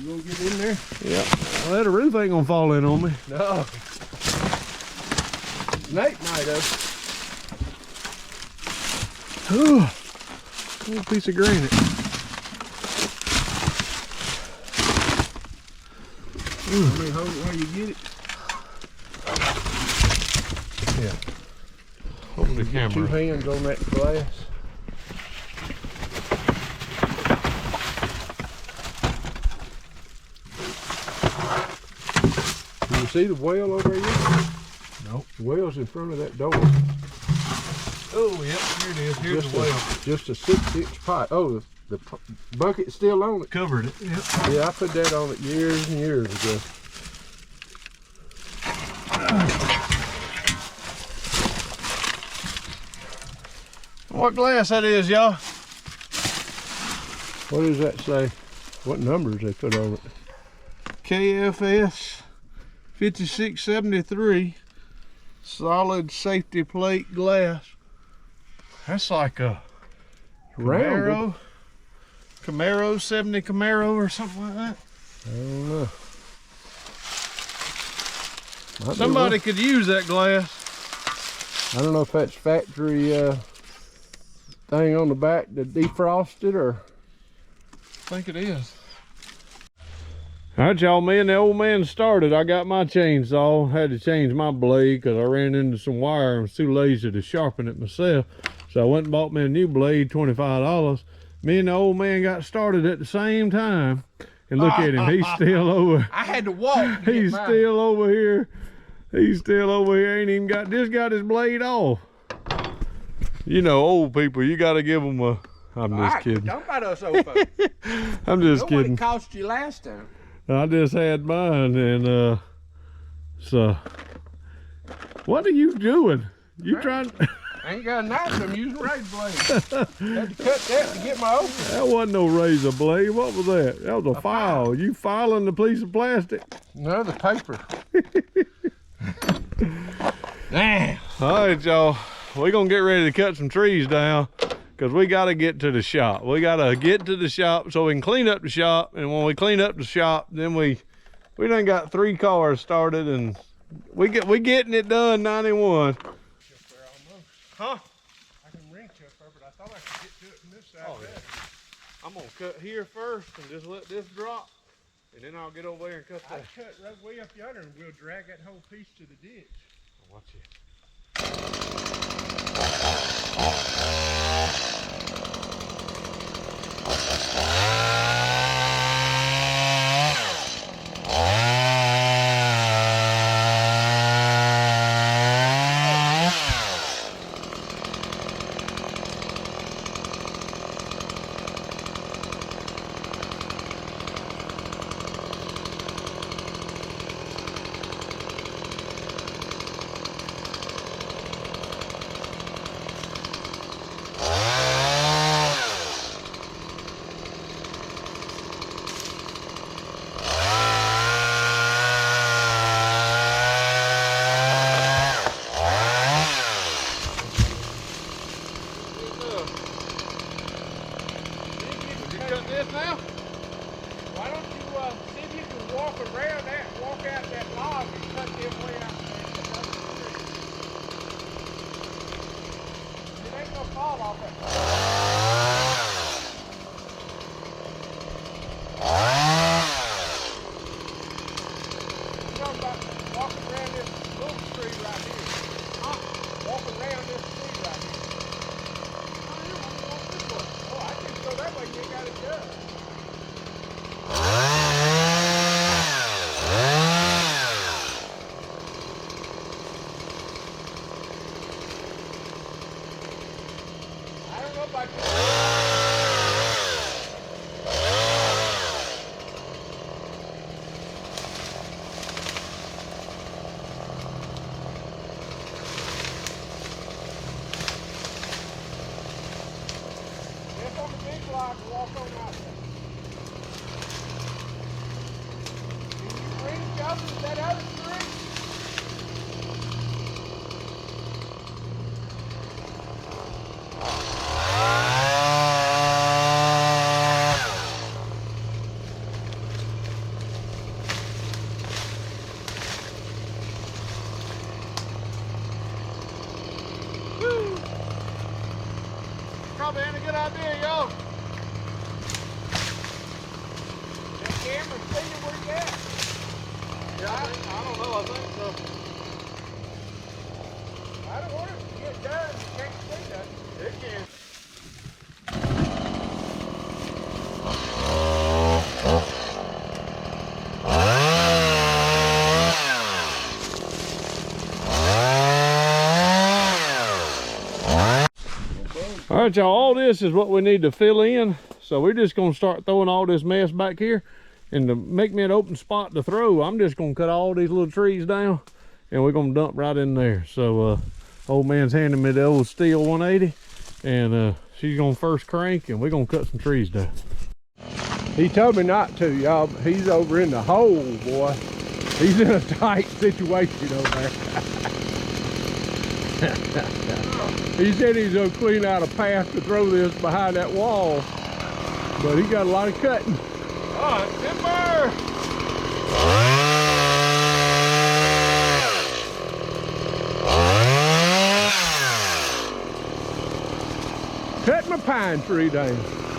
Speaker 2: You gonna get in there?
Speaker 1: Yeah. Well, the roof ain't gonna fall in on me.
Speaker 2: No. Snake might have.
Speaker 1: Little piece of granite.
Speaker 2: Let me hold it while you get it.
Speaker 1: Yeah. Hold the
Speaker 2: Two
Speaker 1: camera.
Speaker 2: hands on that glass. You see the well over here?
Speaker 1: Nope.
Speaker 2: The well's in front of that door.
Speaker 1: Oh, yep, here it is. Here's
Speaker 2: Just
Speaker 1: the well.
Speaker 2: Just a 6-inch pipe. Oh, the bucket's still on it.
Speaker 1: Covered it. Yep.
Speaker 2: Yeah, I put that on it years and years ago.
Speaker 1: What glass that is, y'all?
Speaker 2: What does that say? What numbers they put on it?
Speaker 1: KFS 5673 solid safety plate glass. That's like a
Speaker 2: Rounded.
Speaker 1: Camaro 70 Camaro or something like that.
Speaker 2: I don't know. Might be
Speaker 1: Somebody
Speaker 2: right.
Speaker 1: could use that glass.
Speaker 2: I don't know if that's factory thing on the back that defrosted or.
Speaker 1: I think it is. All right, y'all, me and the old man started. I got my chainsaw, had to change my blade because I ran into some wire and was too lazy to sharpen it myself. So I went and bought me a new blade, $25. Me and the old man got started at the same time. And look at him, he's still over.
Speaker 2: I had to walk.
Speaker 1: He's still over here. He's still over here, ain't even just got his blade off. You know, old people, you gotta give them a, I'm just kidding.
Speaker 2: Don't bite us over.
Speaker 1: I'm just kidding.
Speaker 2: What it cost you last time?
Speaker 1: I just had mine, and so what are you doing? You trying?
Speaker 2: I ain't got a knife, I'm using razor blade. Had to cut that to get my open.
Speaker 1: That wasn't no razor blade. What was that? That was a file. You filing the piece of plastic?
Speaker 2: No, the paper.
Speaker 1: Damn. All right, y'all. We're gonna get ready to cut some trees down because we gotta get to the shop. We gotta get to the shop so we can clean up the shop. And when we clean up the shop, then we done got 3 cars started, and we getting it done 91. Huh?
Speaker 2: I can ring chipper, but I thought I could get to it from this side.
Speaker 1: Oh, yeah. I'm gonna cut here first and just let this drop, and then I'll get over there and cut that.
Speaker 2: I cut right way up yonder and we'll drag that whole piece to the ditch.
Speaker 1: Watch it. Probably ain't a good idea, y'all. I don't know, I think so.
Speaker 2: I don't want it to get done. You can't see that.
Speaker 1: It can. All right, y'all, all this is what we need to fill in. So we're just gonna start throwing all this mess back here. And to make me an open spot to throw, I'm just gonna cut all these little trees down and we're gonna dump right in there. So old man's handing me the old steel 180 and she's gonna first crank and we're gonna cut some trees down.
Speaker 2: He told me not to, y'all. He's over in the hole, boy. He's in a tight situation over there. He said he's gonna clean out a path to throw this behind that wall, but he got a lot of cutting.
Speaker 1: All right, timber!
Speaker 2: Cutting my pine tree down.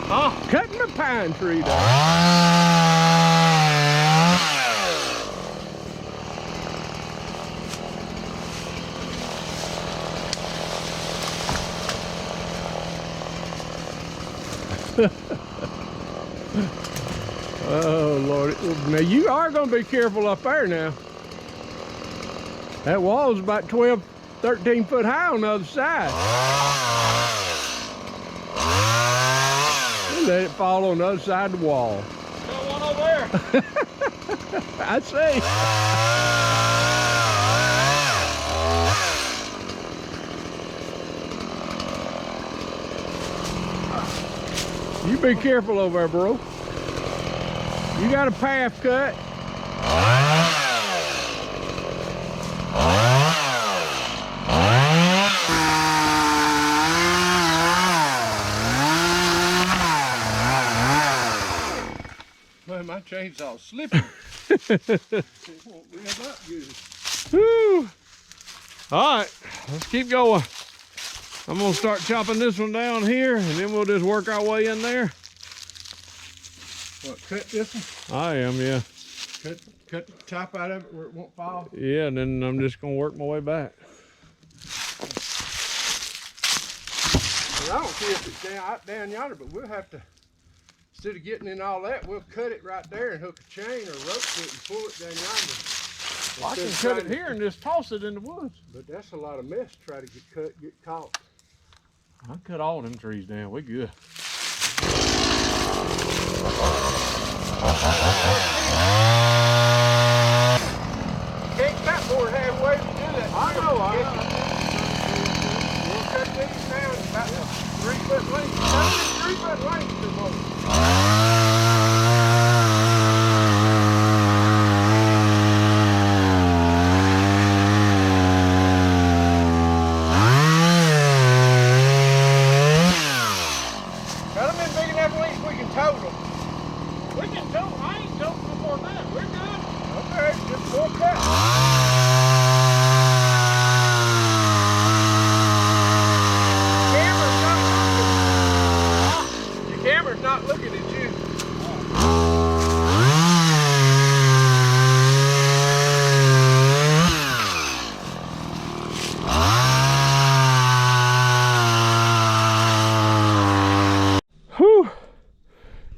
Speaker 1: Huh?
Speaker 2: Cutting my pine tree down. Oh Lord, now you are going to be careful up there now. That wall's about 12, 13 foot high on the other side. And let it fall on the other side of the wall.
Speaker 1: Got one over there.
Speaker 2: I see. You be careful over there, bro. You got a path cut. Man, my chainsaw's slipping. It won't rev up good.
Speaker 1: Whew. All right, let's keep going. I'm gonna start chopping this one down here and then we'll just work our way in there.
Speaker 2: What, cut this one?
Speaker 1: I am, yeah.
Speaker 2: Cut the top out of it where it won't fall?
Speaker 1: Yeah, and then I'm just gonna work my way back.
Speaker 2: I don't care if it's down yonder, but we'll have to, instead of getting in all that, we'll cut it right there and hook a chain or rope to it and pull it down yonder.
Speaker 1: Well, I can cut it here and just toss it in the woods.
Speaker 2: But that's a lot of mess to try to get caught.
Speaker 1: I cut all them trees down. We good.
Speaker 2: Can't cut more than halfway to do that. I know. We'll cut these down about 3 foot length. 3 foot length or more.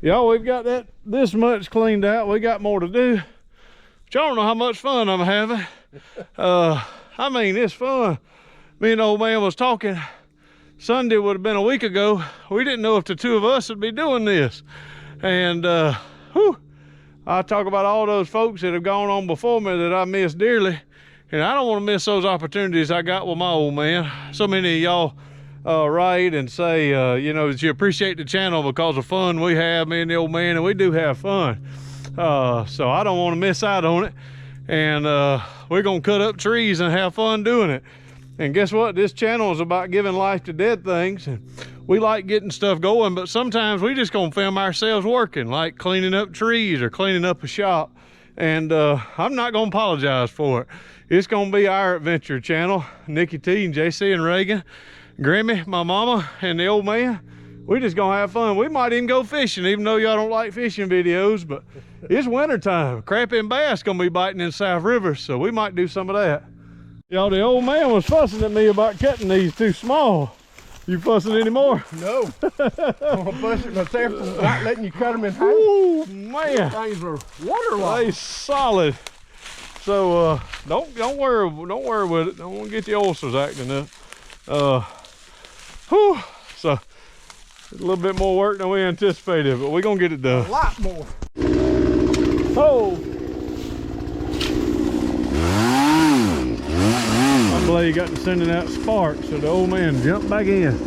Speaker 1: Y'all, we've got this much cleaned out. We got more to do. But y'all don't know how much fun I'm having. I mean, it's fun. Me and Old Man was talking. Sunday would have been a week ago. We didn't know if the two of us would be doing this. And I talk about all those folks that have gone on before me that I miss dearly. And I don't want to miss those opportunities I got with my old man. So many of y'all write and say, you know, that you appreciate the channel because of fun we have, me and the old man, and we do have fun. So I don't want to miss out on it. And we're going to cut up trees and have fun doing it. And guess what? This channel is about giving life to dead things. And we like getting stuff going, but sometimes we just gonna film ourselves working, like cleaning up trees or cleaning up a shop. And I'm not gonna apologize for it. It's gonna be our adventure channel. Nikki T and JC and Reagan, Grammy, my mama, and the old man. we just gonna have fun. We might even go fishing, even though y'all don't like fishing videos, but it's winter time. Crappie and bass gonna be biting in South River, so we might do some of that. Y'all, the old man was fussing at me about cutting these too small. You fussing anymore?
Speaker 2: No. I'm gonna bust it myself for not letting you cut them in half.
Speaker 1: Oh man,
Speaker 2: Things are waterlogged.
Speaker 1: they solid. So don't worry with it. Don't want to get the ulcers acting up. So a little bit more work than we anticipated, but we're gonna get it done.
Speaker 2: A lot more.
Speaker 1: Oh, I'm glad you got to sending out sparks, so the old man jumped back in.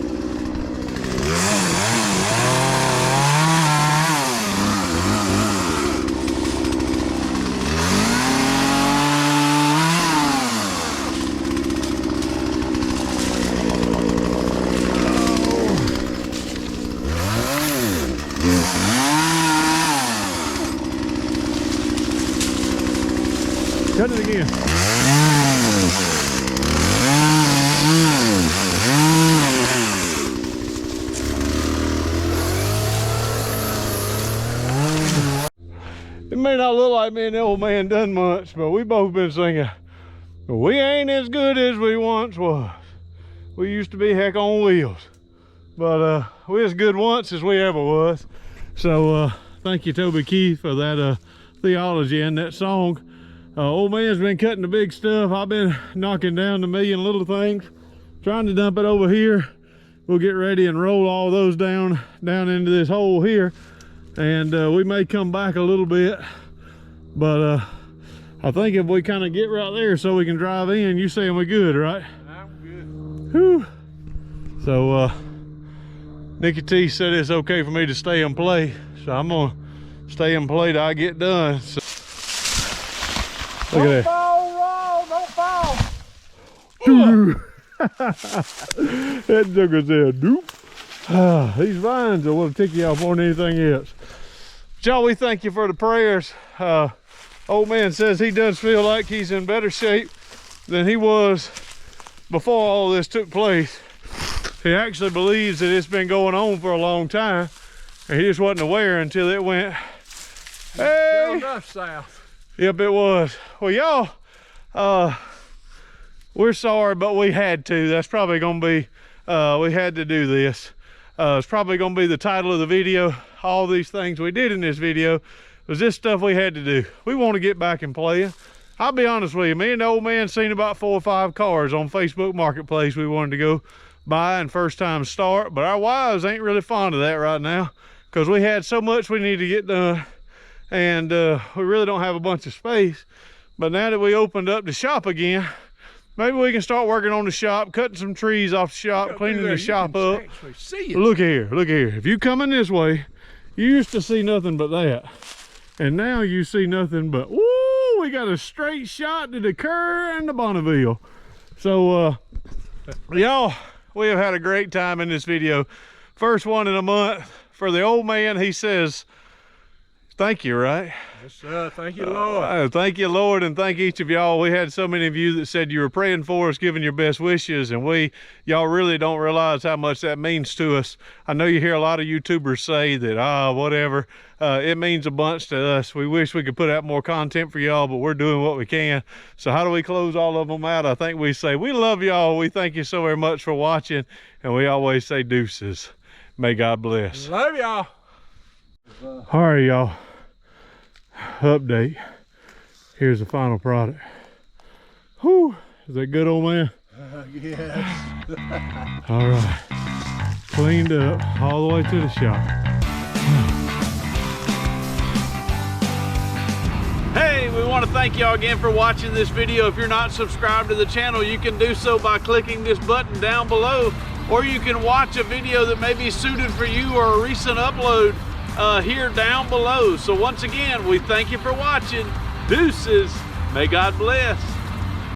Speaker 1: Cut it again. It may not look like me and the old man done much, but we both been singing, we ain't as good as we once was. We used to be heck on wheels, but we as good once as we ever was. So thank you, Toby Keith, for that theology and that song. Old man's been cutting the big stuff. I've been knocking down the million little things, trying to dump it over here. We'll get ready and roll all those down into this hole here, and we may come back a little bit, but I think if we kind of get right there so we can drive in, you saying we're good, right?
Speaker 2: I'm good.
Speaker 1: Whew. So Nikki T said it's okay for me to stay and play, so I'm gonna stay and play till I get done. So, look at that.
Speaker 2: Don't fall, Roll, don't fall.
Speaker 1: That joker said, doop. These vines will tick you off more than anything else. But y'all, we thank you for the prayers. Old man says he does feel like he's in better shape than he was before all this took place. He actually believes that it's been going on for a long time, and he just wasn't aware until it went, hey.
Speaker 2: Sure enough, south.
Speaker 1: Yep, it was. Well, y'all, we're sorry, but we had to. That's probably gonna be, we had to do this. It's probably gonna be the title of the video. All these things we did in this video was this stuff we had to do. We want to get back and playing. I'll be honest with you, me and the old man seen about 4 or 5 cars on Facebook Marketplace we wanted to go buy and first time start, but our wives ain't really fond of that right now because we had so much we need to get done, and we really don't have a bunch of space. But now that we opened up the shop again, maybe we can start working on the shop, cutting some trees off the shop, cleaning the shop up. Look here, look here. If you coming this way, you used to see nothing but that, and now you see nothing but, woo, we got a straight shot to the Kerr and the Bonneville. So y'all, we have had a great time in this video. First one in a month. For the old man, he says, thank you, right?
Speaker 2: Yes, sir. Thank you, Lord.
Speaker 1: Thank you, Lord, and thank each of y'all. We had so many of you that said you were praying for us, giving your best wishes, and y'all really don't realize how much that means to us. I know you hear a lot of YouTubers say that, whatever. It means a bunch to us. We wish we could put out more content for y'all, but we're doing what we can. So how do we close all of them out? I think we say, we love y'all. We thank you so very much for watching, and we always say deuces. May God bless.
Speaker 2: Love y'all.
Speaker 1: All right, y'all. Update. Here's the final product. Whew, is that good, old man?
Speaker 2: Yes.
Speaker 1: All right, cleaned up all the way to the shop. Hey, we want to thank y'all again for watching this video. If you're not subscribed to the channel, you can do so by clicking this button down below, or you can watch a video that may be suited for you or a recent upload here down below. So once again, we thank you for watching. Deuces. May God bless.